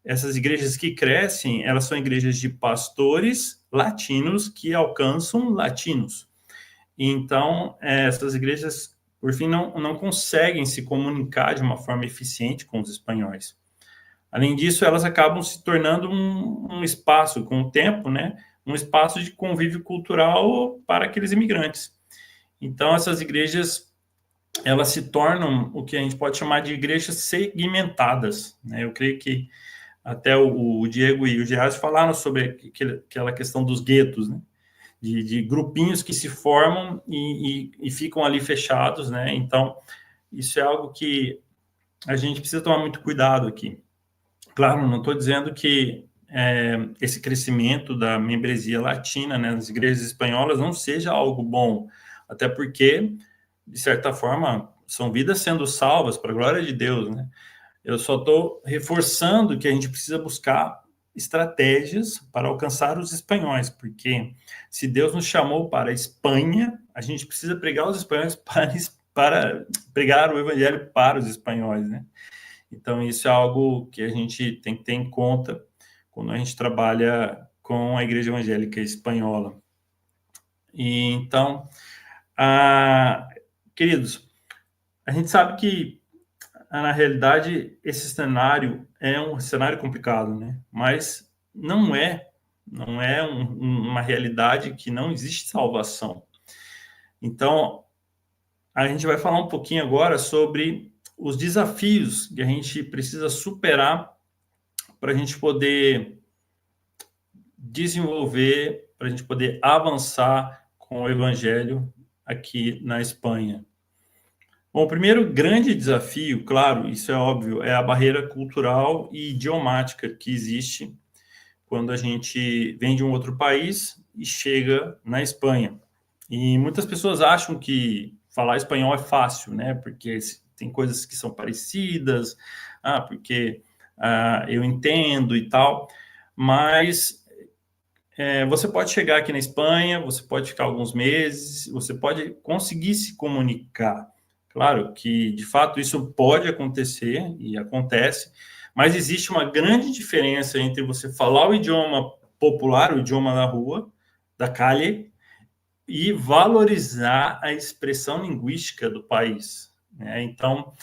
essas igrejas que crescem, elas são igrejas de pastores latinos que alcançam latinos. Então, essas igrejas, por fim, não conseguem se comunicar de uma forma eficiente com os espanhóis. Além disso, elas acabam se tornando um espaço, com o tempo, né, um espaço de convívio cultural para aqueles imigrantes. Então, essas igrejas, elas se tornam o que a gente pode chamar de igrejas segmentadas, né? Eu creio que até o Diego e o Geras falaram sobre aquela questão dos guetos, né? De grupinhos que se formam e ficam ali fechados, né? Então, isso é algo que a gente precisa tomar muito cuidado aqui. Claro, não estou dizendo que esse crescimento da membresia latina, né, nas igrejas espanholas não seja algo bom, até porque, de certa forma, são vidas sendo salvas, para a glória de Deus, né? Eu só estou reforçando que a gente precisa buscar estratégias para alcançar os espanhóis, porque se Deus nos chamou para a Espanha, a gente precisa pregar os espanhóis para pregar o evangelho para os espanhóis, né? Então, isso é algo que a gente tem que ter em conta quando a gente trabalha com a igreja evangélica espanhola. E então, queridos, a gente sabe que na realidade, esse cenário é um cenário complicado, né? Mas não é uma realidade que não existe salvação. Então, a gente vai falar um pouquinho agora sobre os desafios que a gente precisa superar para a gente poder desenvolver, para a gente poder avançar com o evangelho aqui na Espanha. Bom, o primeiro grande desafio, claro, isso é óbvio, é a barreira cultural e idiomática que existe quando a gente vem de um outro país e chega na Espanha. E muitas pessoas acham que falar espanhol é fácil, né? Porque tem coisas que são parecidas, porque eu entendo e tal, mas você pode chegar aqui na Espanha, você pode ficar alguns meses, você pode conseguir se comunicar. Claro que, de fato, isso pode acontecer e acontece, mas existe uma grande diferença entre você falar o idioma popular, o idioma da rua, da calle, e valorizar a expressão linguística do país, né? Então,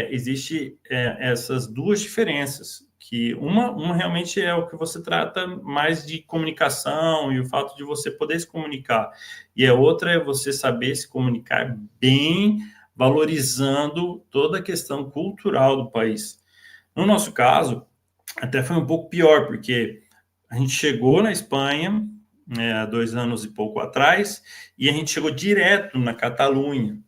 existe essas duas diferenças, que uma realmente é o que você trata mais de comunicação e o fato de você poder se comunicar, e a outra é você saber se comunicar bem, valorizando toda a questão cultural do país. No nosso caso, até foi um pouco pior, porque a gente chegou na Espanha, né, há 2 anos e pouco atrás, e a gente chegou direto na Catalunha.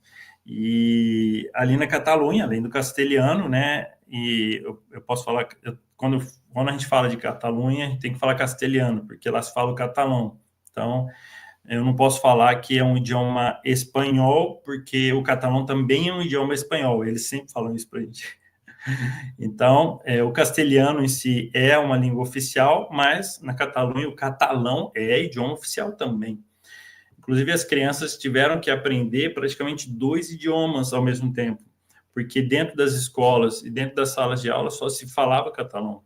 E ali na Catalunha, além do castelhano, né? E eu posso falar, quando a gente fala de Catalunha, a gente tem que falar castelhano, porque lá se fala o catalão. Então, eu não posso falar que é um idioma espanhol, porque o catalão também é um idioma espanhol. Eles sempre falam isso para a gente. Então, o castelhano em si é uma língua oficial, mas na Catalunha o catalão é idioma oficial também. Inclusive, as crianças tiveram que aprender praticamente 2 idiomas ao mesmo tempo, porque dentro das escolas e dentro das salas de aula só se falava catalão.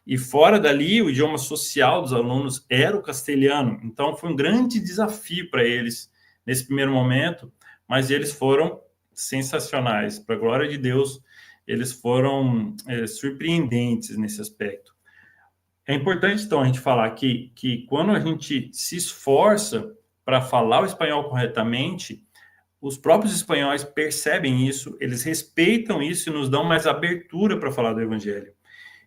E fora dali, o idioma social dos alunos era o castelhano. Então, foi um grande desafio para eles nesse primeiro momento, mas eles foram sensacionais. Para a glória de Deus, eles foram surpreendentes nesse aspecto. É importante, então, a gente falar que quando a gente se esforça para falar o espanhol corretamente, os próprios espanhóis percebem isso, eles respeitam isso e nos dão mais abertura para falar do evangelho.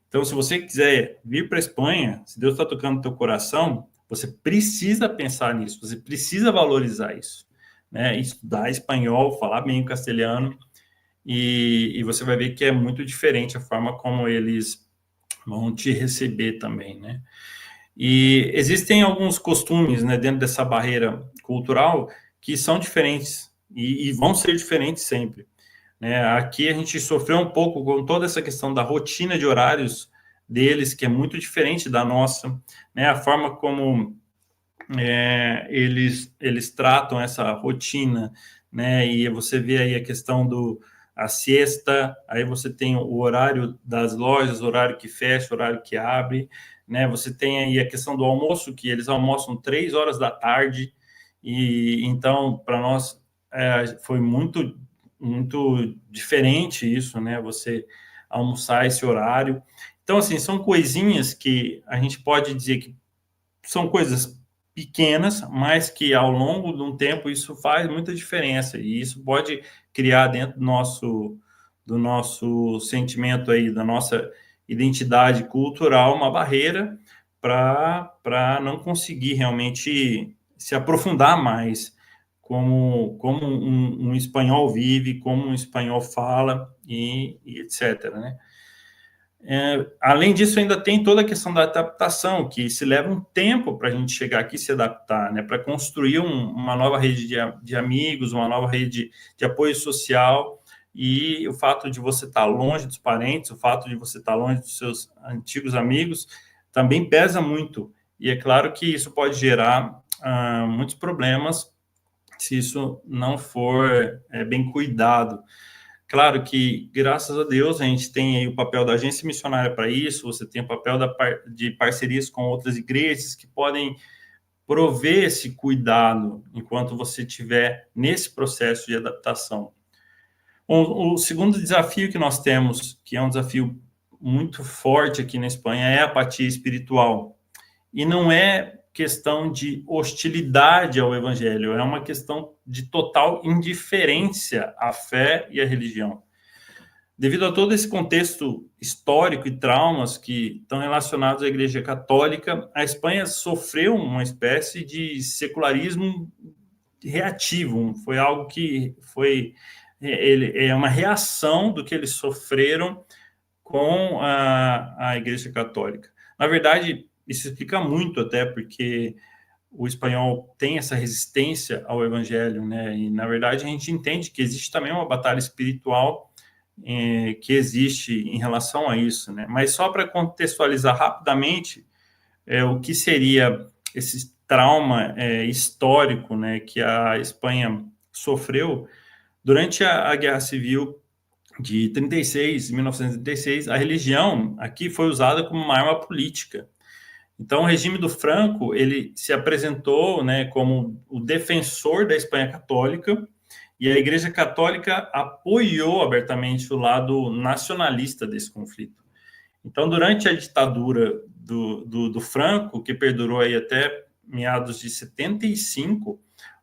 Então, se você quiser vir para a Espanha, se Deus está tocando no teu coração, você precisa pensar nisso, você precisa valorizar isso, né? Estudar espanhol, falar bem o castelhano, e você vai ver que é muito diferente a forma como eles vão te receber também, né? E existem alguns costumes, né, dentro dessa barreira cultural que são diferentes e vão ser diferentes sempre, né? Aqui a gente sofreu um pouco com toda essa questão da rotina de horários deles, que é muito diferente da nossa, né? A forma como eles tratam essa rotina, né? E você vê aí a questão a siesta, aí você tem o horário das lojas, o horário que fecha, o horário que abre, né? Você tem aí a questão do almoço, que eles almoçam 3 horas da tarde, e então, para nós, foi muito, muito diferente isso, né? Você almoçar esse horário. Então, assim, são coisinhas que a gente pode dizer que são coisas pequenas, mas que ao longo de um tempo isso faz muita diferença, e isso pode criar dentro do nosso sentimento aí, da nossa identidade cultural, uma barreira para não conseguir realmente se aprofundar mais como um espanhol vive, como um espanhol fala e etc, né? Além disso, ainda tem toda a questão da adaptação, que se leva um tempo para a gente chegar aqui e se adaptar, né? Para construir uma nova rede de amigos, uma nova rede de apoio social, e o fato de você estar longe dos parentes, o fato de você estar longe dos seus antigos amigos, também pesa muito. E é claro que isso pode gerar muitos problemas se isso não for bem cuidado. Claro que, graças a Deus, a gente tem aí o papel da agência missionária para isso, você tem o papel de parcerias com outras igrejas que podem prover esse cuidado enquanto você estiver nesse processo de adaptação. O segundo desafio que nós temos, que é um desafio muito forte aqui na Espanha, é a apatia espiritual. E não é questão de hostilidade ao evangelho, é uma questão de total indiferença à fé e à religião. Devido a todo esse contexto histórico e traumas que estão relacionados à Igreja Católica, a Espanha sofreu uma espécie de secularismo reativo. Foi algo que é uma reação do que eles sofreram com a Igreja Católica. Na verdade, isso explica muito até porque o espanhol tem essa resistência ao Evangelho, né? E na verdade a gente entende que existe também uma batalha espiritual que existe em relação a isso, né? Mas só para contextualizar rapidamente o que seria esse trauma histórico, né, que a Espanha sofreu durante a Guerra Civil de 1936, a religião aqui foi usada como uma arma política. Então, o regime do Franco, ele se apresentou, né, como o defensor da Espanha católica, e a Igreja Católica apoiou abertamente o lado nacionalista desse conflito. Então, durante a ditadura do Franco, que perdurou aí até meados de 75,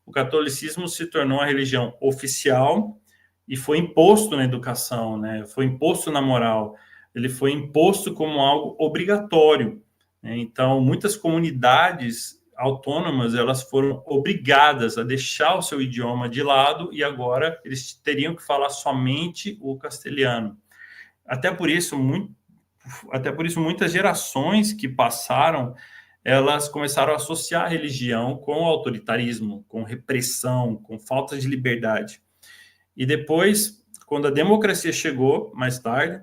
o catolicismo se tornou a religião oficial e foi imposto na educação, né? Foi imposto na moral, ele foi imposto como algo obrigatório. Né? Então, muitas comunidades autônomas, elas foram obrigadas a deixar o seu idioma de lado e agora eles teriam que falar somente o castelhano. Até por isso, muitas gerações que passaram, elas começaram a associar a religião com autoritarismo, com repressão, com falta de liberdade. E depois, quando a democracia chegou, mais tarde,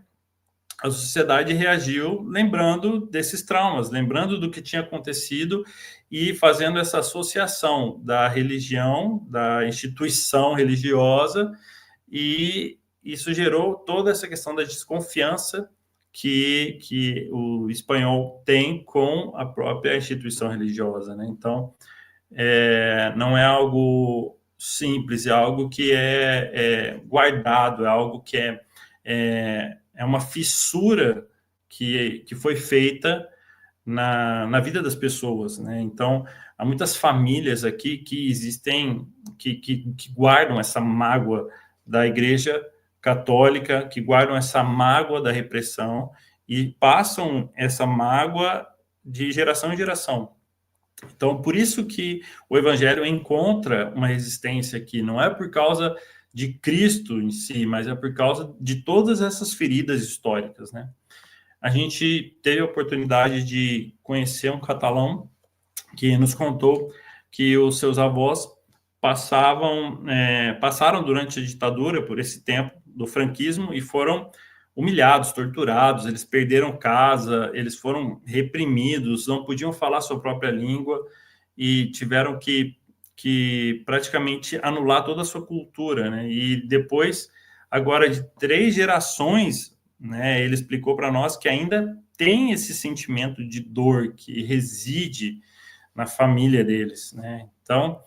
a sociedade reagiu lembrando desses traumas, lembrando do que tinha acontecido e fazendo essa associação da religião, da instituição religiosa, e isso gerou toda essa questão da desconfiança que o espanhol tem com a própria instituição religiosa, né? Então, não é algo simples, é algo que é guardado, é algo que é uma fissura que foi feita na vida das pessoas, né? Então, há muitas famílias aqui que existem, que guardam essa mágoa da Igreja Católica, que guardam essa mágoa da repressão e passam essa mágoa de geração em geração. Então, por isso que o Evangelho encontra uma resistência aqui, não é por causa de Cristo em si, mas é por causa de todas essas feridas históricas, né? A gente teve a oportunidade de conhecer um catalão que nos contou que os seus avós passaram durante a ditadura por esse tempo do franquismo e foram humilhados, torturados, eles perderam casa, eles foram reprimidos, não podiam falar sua própria língua e tiveram que praticamente anular toda a sua cultura, né? E depois, agora de 3 gerações, né, ele explicou para nós que ainda tem esse sentimento de dor que reside na família deles, né? Então,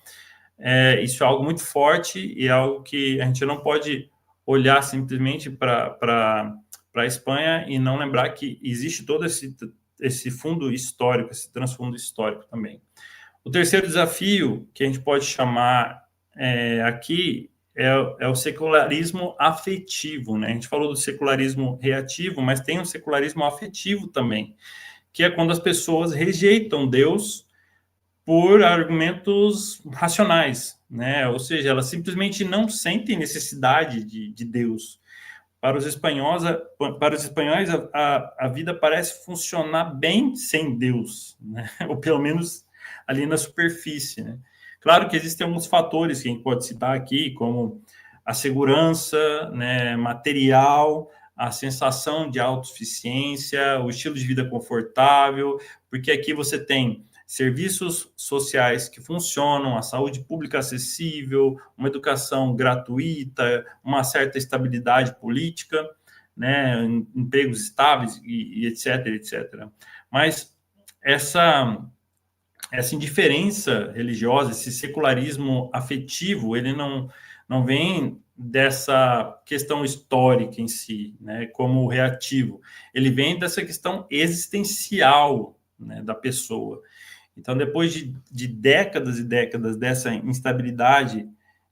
isso é algo muito forte e é algo que a gente não pode olhar simplesmente para a Espanha e não lembrar que existe todo esse fundo histórico, esse transfundo histórico também. O terceiro desafio, que a gente pode chamar aqui, é o secularismo afetivo, né? A gente falou do secularismo reativo, mas tem o secularismo afetivo também, que é quando as pessoas rejeitam Deus por argumentos racionais, né? Ou seja, elas simplesmente não sentem necessidade de Deus. Para os espanhóis a vida parece funcionar bem sem Deus, né? Ou pelo menos ali na superfície, né? Claro que existem alguns fatores que a gente pode citar aqui, como a segurança, né, material, a sensação de autossuficiência, o estilo de vida confortável, porque aqui você tem serviços sociais que funcionam, a saúde pública acessível, uma educação gratuita, uma certa estabilidade política, né, empregos estáveis e etc, etc. Mas essa indiferença religiosa, esse secularismo afetivo, ele não vem dessa questão histórica em si, né, como reativo. Ele vem dessa questão existencial, né, da pessoa. Então, depois de décadas e décadas dessa instabilidade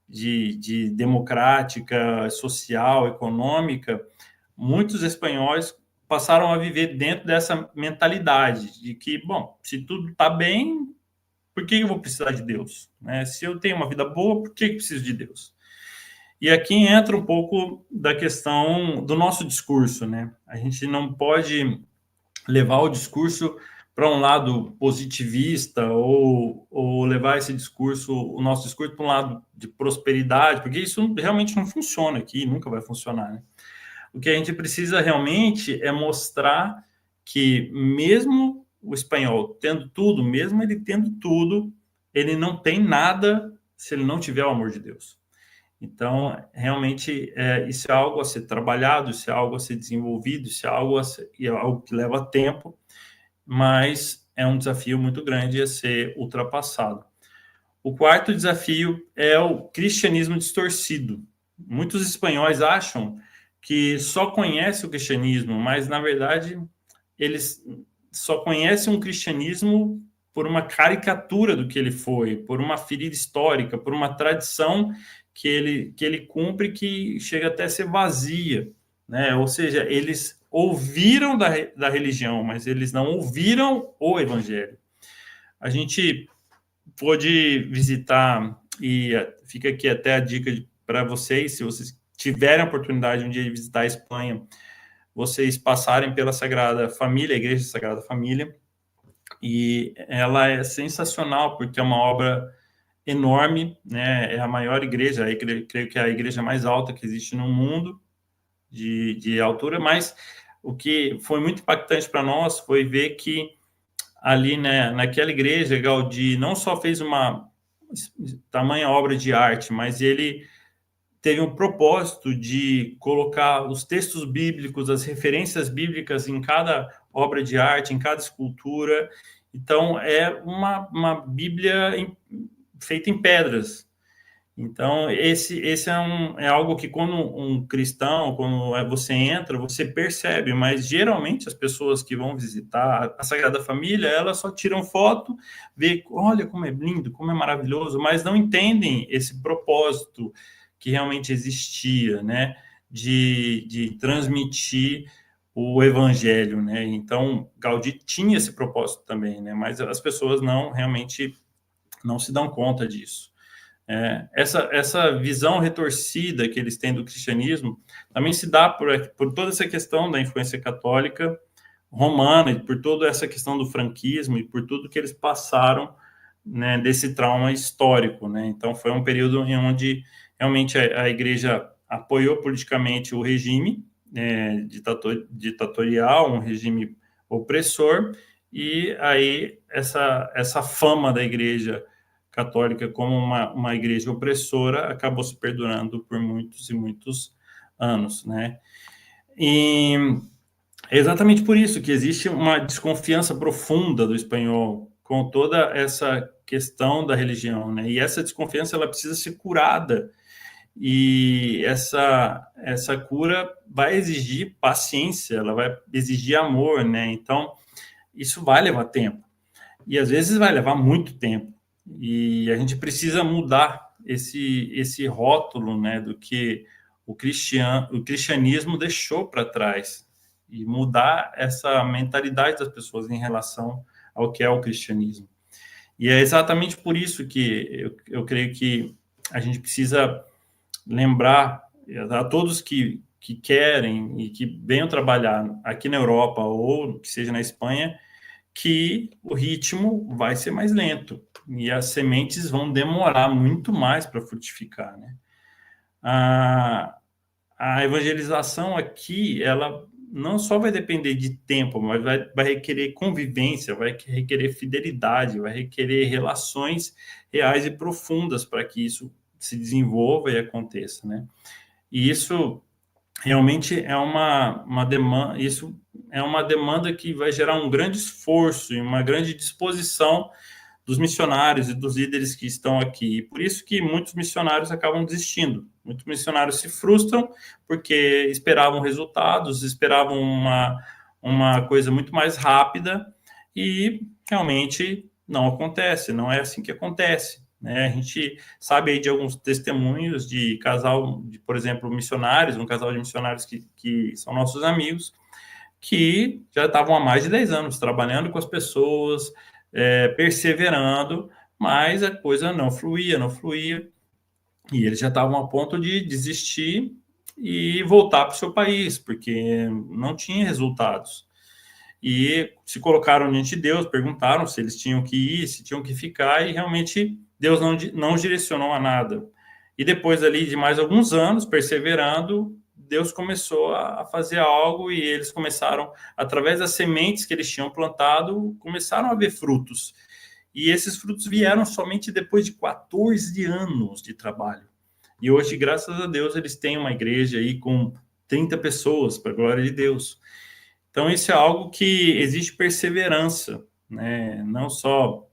de democrática, social, econômica, muitos espanhóis passaram a viver dentro dessa mentalidade de que, bom, se tudo está bem, por que eu vou precisar de Deus? Né? Se eu tenho uma vida boa, por que eu preciso de Deus? E aqui entra um pouco da questão do nosso discurso, né? A gente não pode levar o discurso para um lado positivista ou levar esse discurso, o nosso discurso, para um lado de prosperidade, porque isso realmente não funciona aqui, nunca vai funcionar, né? O que a gente precisa realmente é mostrar que mesmo o espanhol tendo tudo, mesmo ele tendo tudo, ele não tem nada se ele não tiver o amor de Deus. Então, realmente, isso é algo a ser trabalhado, isso é algo a ser desenvolvido, isso é algo que leva tempo, mas é um desafio muito grande a ser ultrapassado. O quarto desafio é o cristianismo distorcido. Muitos espanhóis acham que só conhecem o cristianismo, mas, na verdade, eles só conhecem um cristianismo por uma caricatura do que ele foi, por uma ferida histórica, por uma tradição que ele cumpre que chega até a ser vazia, né? Ou seja, eles ouviram da religião, mas eles não ouviram o evangelho. A gente pôde visitar, e fica aqui até a dica para vocês, se vocês tiverem a oportunidade um dia de visitar a Espanha, vocês passarem pela Sagrada Família, a Igreja Sagrada Família, e ela é sensacional, porque é uma obra enorme, né? É a maior igreja, creio que é a igreja mais alta que existe no mundo, de altura, mas o que foi muito impactante para nós foi ver que ali, né, naquela igreja, Gaudí não só fez uma tamanha obra de arte, mas ele teve um propósito de colocar os textos bíblicos, as referências bíblicas em cada obra de arte, em cada escultura. Então, é uma Bíblia feita em pedras. Então, esse é algo que quando um cristão, quando você entra, você percebe, mas geralmente as pessoas que vão visitar a Sagrada Família, elas só tiram foto, vê, olha como é lindo, como é maravilhoso, mas não entendem esse propósito que realmente existia, né, de transmitir o evangelho, né? Então, Gaudí tinha esse propósito também, né, mas as pessoas realmente não se dão conta disso. Essa visão retorcida que eles têm do cristianismo também se dá por toda essa questão da influência católica romana, e por toda essa questão do franquismo e por tudo que eles passaram, né, desse trauma histórico, né? Então, foi um período em onde realmente a igreja apoiou politicamente o regime ditatorial, um regime opressor, e aí essa fama da igreja católica como uma igreja opressora acabou se perdurando por muitos e muitos anos, né? E é exatamente por isso que existe uma desconfiança profunda do espanhol com toda essa questão da religião, né? E essa desconfiança ela precisa ser curada, e essa cura vai exigir paciência, ela vai exigir amor, né? Então, isso vai levar tempo, e às vezes vai levar muito tempo. E a gente precisa mudar esse rótulo, né, do que o cristianismo deixou para trás e mudar essa mentalidade das pessoas em relação ao que é o cristianismo. E é exatamente por isso que eu creio que a gente precisa lembrar a todos que querem e que venham trabalhar aqui na Europa ou que seja na Espanha, que o ritmo vai ser mais lento e as sementes vão demorar muito mais para frutificar, né? A evangelização aqui, ela não só vai depender de tempo, mas vai requerer convivência, vai requerer fidelidade, vai requerer relações reais e profundas para que isso se desenvolva e aconteça, né? E isso realmente é uma demanda, isso é uma demanda que vai gerar um grande esforço e uma grande disposição dos missionários e dos líderes que estão aqui. E por isso que muitos missionários acabam desistindo. Muitos missionários se frustram porque esperavam resultados, esperavam uma coisa muito mais rápida e realmente não acontece, não é assim que acontece. Né? A gente sabe aí de alguns testemunhos de casal, por exemplo, missionários, um casal de missionários que são nossos amigos, que já estavam há mais de 10 anos trabalhando com as pessoas, perseverando, mas a coisa não fluía, e eles já estavam a ponto de desistir e voltar para o seu país, porque não tinha resultados. E se colocaram diante de Deus, perguntaram se eles tinham que ir, se tinham que ficar, e realmente Deus não direcionou a nada. E depois ali de mais alguns anos, perseverando, Deus começou a fazer algo e eles começaram, através das sementes que eles tinham plantado, começaram a ver frutos. E esses frutos vieram somente depois de 14 anos de trabalho. E hoje, graças a Deus, eles têm uma igreja aí com 30 pessoas, para a glória de Deus. Então, isso é algo que existe perseverança, né? Não só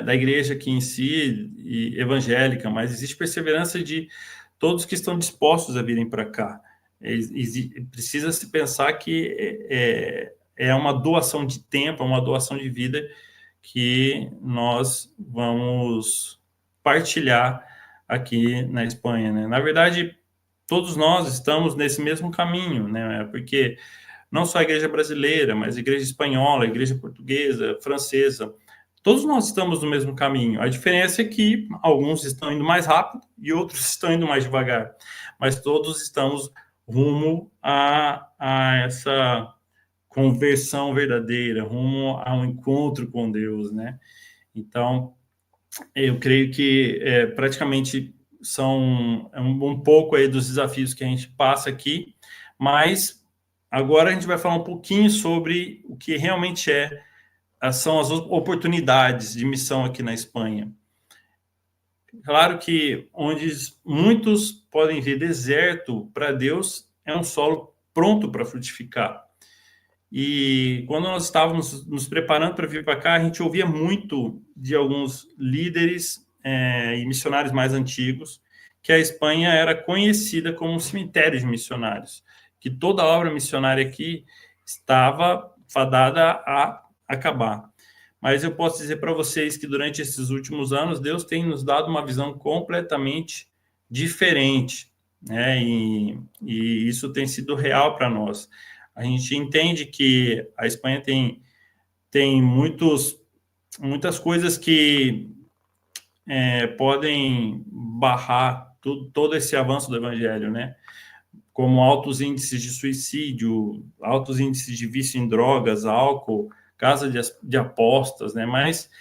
da igreja aqui em si, e evangélica, mas existe perseverança de todos que estão dispostos a virem para cá. Precisa se pensar que é uma doação de tempo, é uma doação de vida que nós vamos partilhar aqui na Espanha, né? Na verdade, todos nós estamos nesse mesmo caminho, né? Porque não só a igreja brasileira, mas a igreja espanhola, a igreja portuguesa, francesa, todos nós estamos no mesmo caminho. A diferença é que alguns estão indo mais rápido e outros estão indo mais devagar, mas todos estamos rumo a essa conversão verdadeira, rumo a um encontro com Deus, né? Então, eu creio que praticamente são um pouco aí dos desafios que a gente passa aqui, mas agora a gente vai falar um pouquinho sobre o que realmente são as oportunidades de missão aqui na Espanha. Claro que onde muitos podem ver deserto, para Deus é um solo pronto para frutificar. E quando nós estávamos nos preparando para vir para cá, a gente ouvia muito de alguns líderes e missionários mais antigos que a Espanha era conhecida como um cemitério de missionários, que toda a obra missionária aqui estava fadada a acabar. Mas eu posso dizer para vocês que durante esses últimos anos, Deus tem nos dado uma visão completamente diferente, né? E isso tem sido real para nós. A gente entende que a Espanha tem muitas coisas que podem barrar todo esse avanço do evangelho, né? Como altos índices de suicídio, altos índices de vício em drogas, álcool, casa de apostas, né? Mas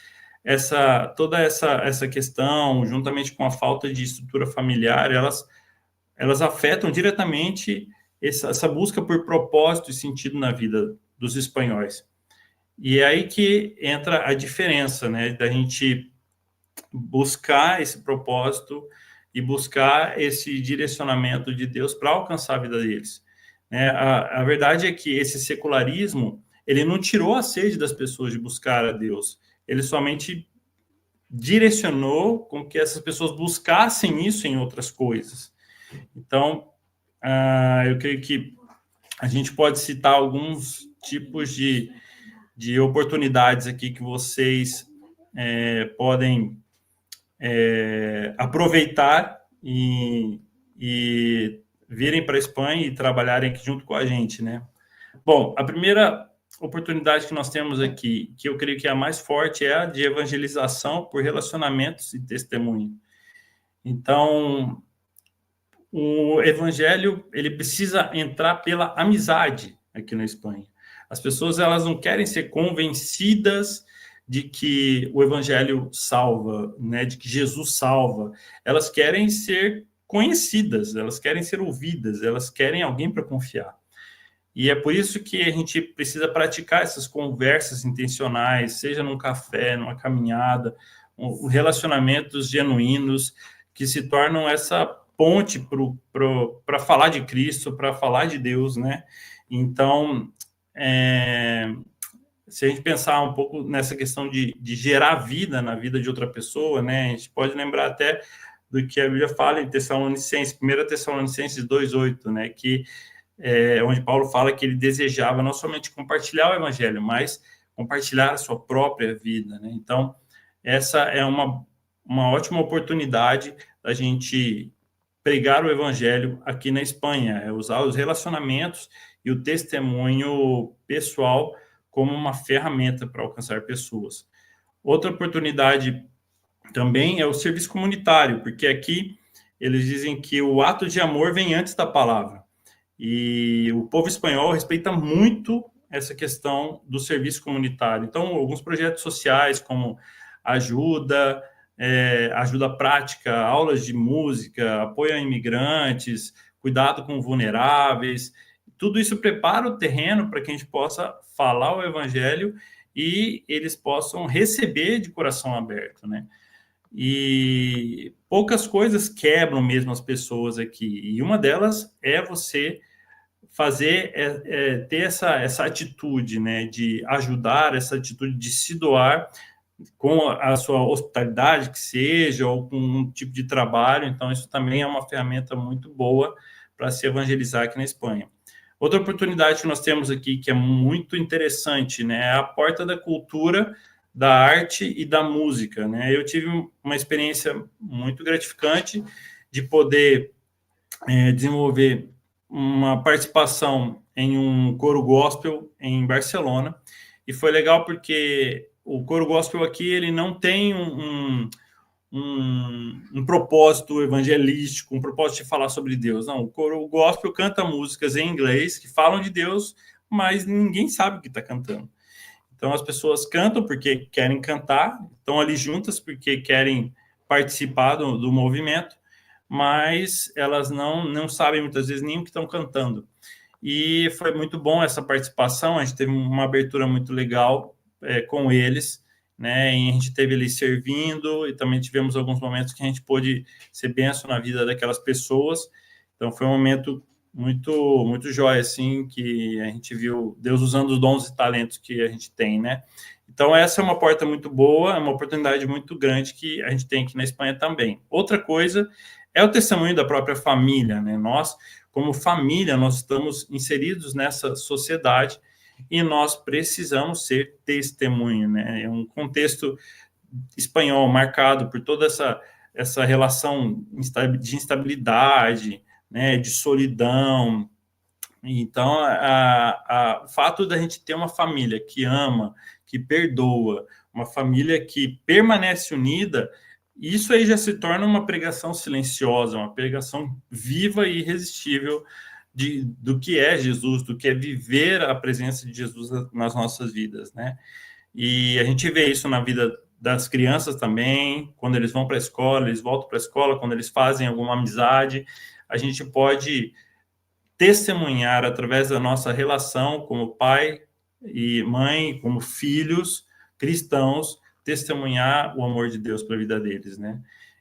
toda essa questão, juntamente com a falta de estrutura familiar, elas afetam diretamente essa busca por propósito e sentido na vida dos espanhóis. E é aí que entra a diferença, né, da gente buscar esse propósito e buscar esse direcionamento de Deus para alcançar a vida deles. A verdade é que esse secularismo, ele não tirou a sede das pessoas de buscar a Deus, ele somente direcionou com que essas pessoas buscassem isso em outras coisas. Então, eu creio que a gente pode citar alguns tipos de oportunidades aqui que vocês podem aproveitar e virem para a Espanha e trabalharem aqui junto com a gente, né? Bom, a primeira oportunidade que nós temos aqui, que eu creio que é a mais forte, é a de evangelização por relacionamentos e testemunho. Então, o evangelho, ele precisa entrar pela amizade aqui na Espanha. As pessoas, elas não querem ser convencidas de que o evangelho salva, né, de que Jesus salva. Elas querem ser conhecidas, elas querem ser ouvidas, elas querem alguém para confiar. E é por isso que a gente precisa praticar essas conversas intencionais, seja num café, numa caminhada, relacionamentos genuínos que se tornam essa ponte para falar de Cristo, para falar de Deus, né? Então, se a gente pensar um pouco nessa questão de gerar vida na vida de outra pessoa, né? A gente pode lembrar até do que a Bíblia fala em Tessalonicenses, 1 Tessalonicenses 2:8, né? Que onde Paulo fala que ele desejava não somente compartilhar o evangelho, mas compartilhar a sua própria vida, né? Então, essa é uma ótima oportunidade da gente pregar o evangelho aqui na Espanha, é usar os relacionamentos e o testemunho pessoal como uma ferramenta para alcançar pessoas. Outra oportunidade também é o serviço comunitário, porque aqui eles dizem que o ato de amor vem antes da palavra. E o povo espanhol respeita muito essa questão do serviço comunitário. Então, alguns projetos sociais, como ajuda prática, aulas de música, apoio a imigrantes, cuidado com vulneráveis, tudo isso prepara o terreno para que a gente possa falar o evangelho e eles possam receber de coração aberto, né? E poucas coisas quebram mesmo as pessoas aqui. E uma delas é você fazer, ter essa atitude, né, de ajudar, essa atitude de se doar com a sua hospitalidade, que seja, ou com um tipo de trabalho. Então, isso também é uma ferramenta muito boa para se evangelizar aqui na Espanha. Outra oportunidade que nós temos aqui, que é muito interessante, né, é a porta da cultura, da arte e da música, né? Eu tive uma experiência muito gratificante de poder desenvolver uma participação em um coro gospel em Barcelona, e foi legal porque o coro gospel aqui ele não tem um propósito evangelístico, um propósito de falar sobre Deus. Não, o coro gospel canta músicas em inglês que falam de Deus, mas ninguém sabe o que está cantando. Então as pessoas cantam porque querem cantar, estão ali juntas porque querem participar do movimento, mas elas não sabem muitas vezes nem o que estão cantando. E foi muito bom essa participação, a gente teve uma abertura muito legal com eles, né? E a gente teve ali servindo e também tivemos alguns momentos que a gente pôde ser benção na vida daquelas pessoas. Então foi um momento muito jóia, assim, que a gente viu Deus usando os dons e talentos que a gente tem, né? Então, essa é uma porta muito boa, é uma oportunidade muito grande que a gente tem aqui na Espanha também. Outra coisa é o testemunho da própria família, né? Nós, como família, nós estamos inseridos nessa sociedade e nós precisamos ser testemunho, né? É um contexto espanhol marcado por toda essa relação de instabilidade, né? De solidão. Então, o fato da gente ter uma família que ama, que perdoa, uma família que permanece unida, isso aí já se torna uma pregação silenciosa, uma pregação viva e irresistível do que é Jesus, do que é viver a presença de Jesus nas nossas vidas, né? E a gente vê isso na vida das crianças também, quando eles vão para a escola, eles voltam para a escola, quando eles fazem alguma amizade, a gente pode testemunhar através da nossa relação como pai e mãe, como filhos cristãos, testemunhar o amor de Deus para a vida deles, né?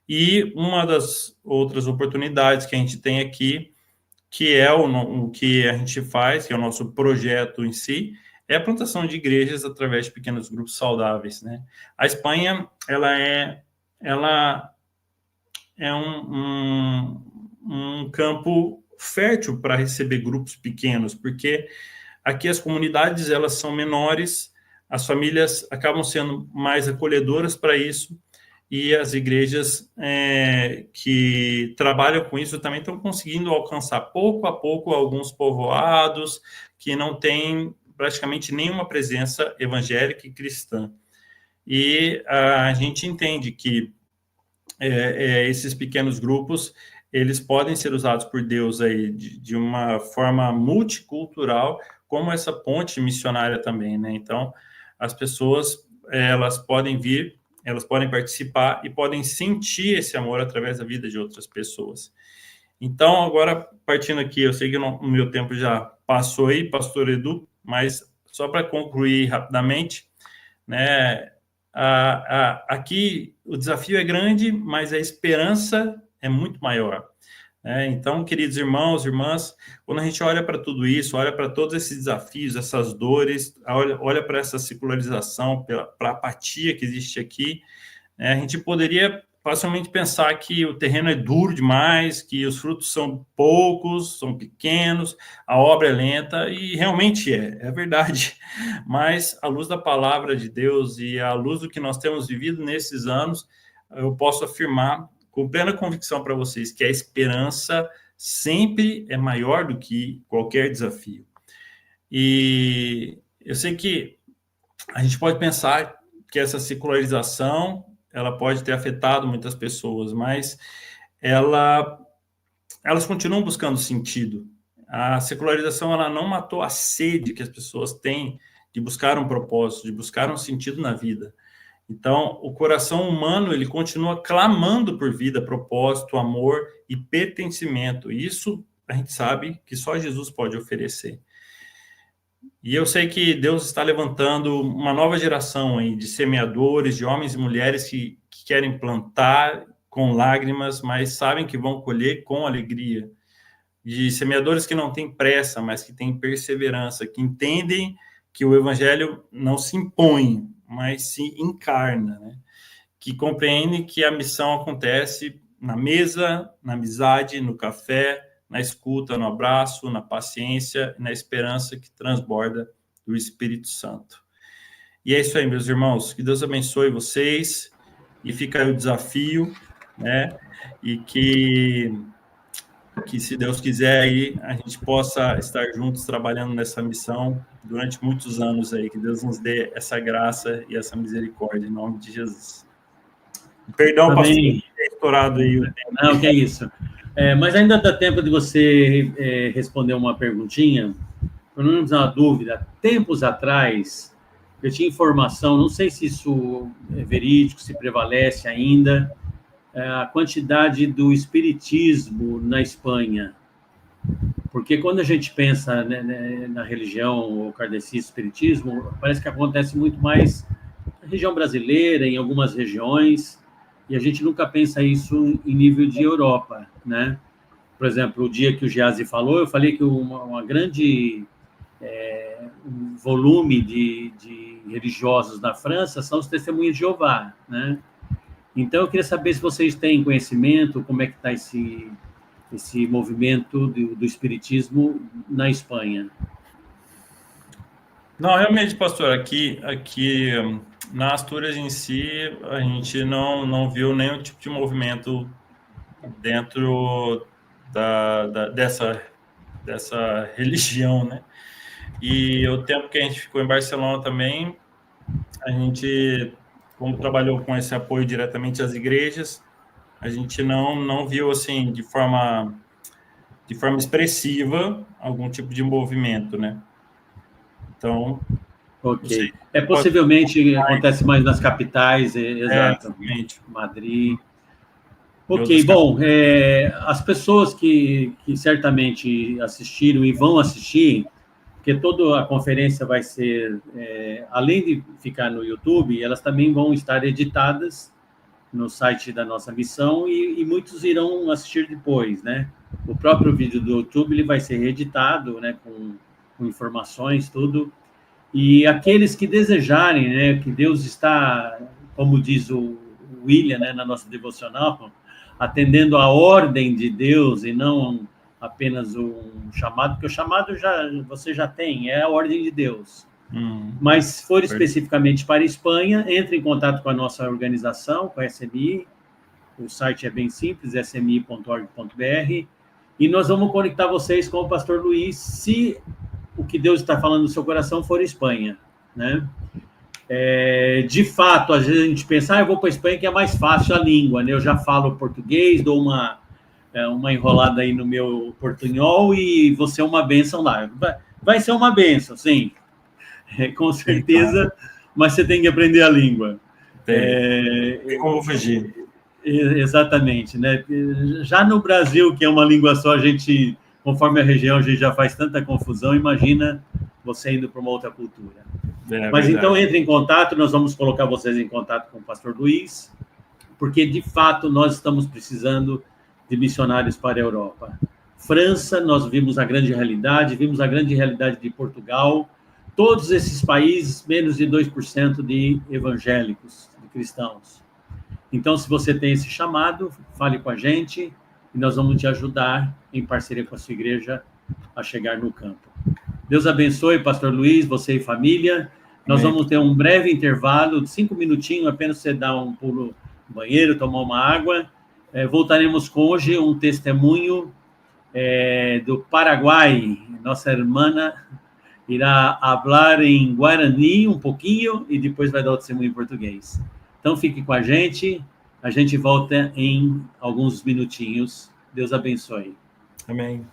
E uma das outras oportunidades que a gente tem aqui, que é o que a gente faz, que é o nosso projeto em si, é a plantação de igrejas através de pequenos grupos saudáveis, né? A Espanha, ela é um campo fértil para receber grupos pequenos, porque aqui as comunidades elas são menores, as famílias acabam sendo mais acolhedoras para isso, e as igrejas que trabalham com isso também estão conseguindo alcançar pouco a pouco alguns povoados que não têm praticamente nenhuma presença evangélica e cristã. E a gente entende que esses pequenos grupos, eles podem ser usados por Deus aí de uma forma multicultural, como essa ponte missionária também, né? Então, as pessoas, elas podem vir, elas podem participar e podem sentir esse amor através da vida de outras pessoas. Então, agora, partindo aqui, eu sei que o meu tempo já passou aí, pastor Edu, mas só para concluir rapidamente, né, aqui o desafio é grande, mas a esperança é muito maior. Então, queridos irmãos, irmãs, quando a gente olha para tudo isso, olha para todos esses desafios, essas dores, olha para essa secularização, para a apatia que existe aqui, a gente poderia facilmente pensar que o terreno é duro demais, que os frutos são poucos, são pequenos, a obra é lenta, e realmente é verdade. Mas, à luz da palavra de Deus e à luz do que nós temos vivido nesses anos, eu posso afirmar com plena convicção para vocês que a esperança sempre é maior do que qualquer desafio. E eu sei que a gente pode pensar que essa secularização ela pode ter afetado muitas pessoas, mas elas continuam buscando sentido. A secularização ela não matou a sede que as pessoas têm de buscar um propósito, de buscar um sentido na vida. Então, o coração humano ele continua clamando por vida, propósito, amor e pertencimento. E isso a gente sabe que só Jesus pode oferecer. E eu sei que Deus está levantando uma nova geração aí de semeadores, de homens e mulheres que querem plantar com lágrimas, mas sabem que vão colher com alegria. De semeadores que não têm pressa, mas que têm perseverança, que entendem que o evangelho não se impõe, mas se encarna, né? Que compreendem que a missão acontece na mesa, na amizade, no café, na escuta, no abraço, na paciência, na esperança que transborda do Espírito Santo. E é isso aí, meus irmãos. Que Deus abençoe vocês. E fica aí o desafio, né? E que se Deus quiser aí, a gente possa estar juntos trabalhando nessa missão durante muitos anos aí. Que Deus nos dê essa graça e essa misericórdia, em nome de Jesus. Perdão, pastor, ter estourado aí o tempo. Não, que é isso. Mas ainda dá tempo de você responder uma perguntinha. Eu não tenho uma dúvida. Tempos atrás, eu tinha informação, não sei se isso é verídico, se prevalece ainda, a quantidade do espiritismo na Espanha. Porque quando a gente pensa na religião, o kardecismo, espiritismo, parece que acontece muito mais na região brasileira, em algumas regiões, e a gente nunca pensa isso em nível de Europa, né? Por exemplo, o dia que o Giazzi falou, eu falei que uma grande um volume de religiosos na França são os testemunhos de Jeová, né? Então, eu queria saber se vocês têm conhecimento, como é que está esse movimento do espiritismo na Espanha. Não, realmente, pastor, aqui na Astúrias em si, a gente não viu nenhum tipo de movimento dentro dessa religião, né? E o tempo que a gente ficou em Barcelona também, a gente, como trabalhou com esse apoio diretamente às igrejas, a gente não viu, assim, de forma expressiva, algum tipo de movimento, né? Então... Ok. Possivelmente acontece mais nas capitais, exato. Madrid. Ok, bom, as pessoas que certamente assistiram e vão assistir, porque toda a conferência vai ser, além de ficar no YouTube, elas também vão estar editadas no site da nossa missão e muitos irão assistir depois, né? O próprio vídeo do YouTube ele vai ser reeditado, né, com informações, tudo. E aqueles que desejarem, né, que Deus está, como diz o William, né, na nossa devocional, atendendo a ordem de Deus e não apenas um chamado, porque o chamado você já tem, é a ordem de Deus. Mas se for especificamente para a Espanha, entre em contato com a nossa organização, com a SMI. O site é bem simples, smi.org.br, e nós vamos conectar vocês com o pastor Luiz, se o que Deus está falando no seu coração for Espanha, né? De fato, às vezes a gente pensa, eu vou para a Espanha que é mais fácil a língua, né? Eu já falo português, dou uma enrolada aí no meu portunhol e vou ser uma bênção lá. Vai ser uma bênção, sim, com certeza, mas você tem que aprender a língua. Tem como fugir. Exatamente, né? Já no Brasil, que é uma língua só, a gente, conforme a região, a gente já faz tanta confusão, imagina você indo para uma outra cultura. Mas verdade. Então, entre em contato, nós vamos colocar vocês em contato com o pastor Luiz, porque, de fato, nós estamos precisando de missionários para a Europa. França, nós vimos a grande realidade de Portugal, todos esses países, menos de 2% de evangélicos, de cristãos. Então, se você tem esse chamado, fale com a gente e nós vamos te ajudar, em parceria com a sua igreja, a chegar no campo. Deus abençoe, pastor Luiz, você e família. Nós vamos ter um breve intervalo, de 5 minutinhos, apenas você dar um pulo no banheiro, tomar uma água. Voltaremos com hoje um testemunho do Paraguai. Nossa irmã irá falar em Guarani um pouquinho e depois vai dar o testemunho em português. Então, fique com a gente volta em alguns minutinhos. Deus abençoe. Amém.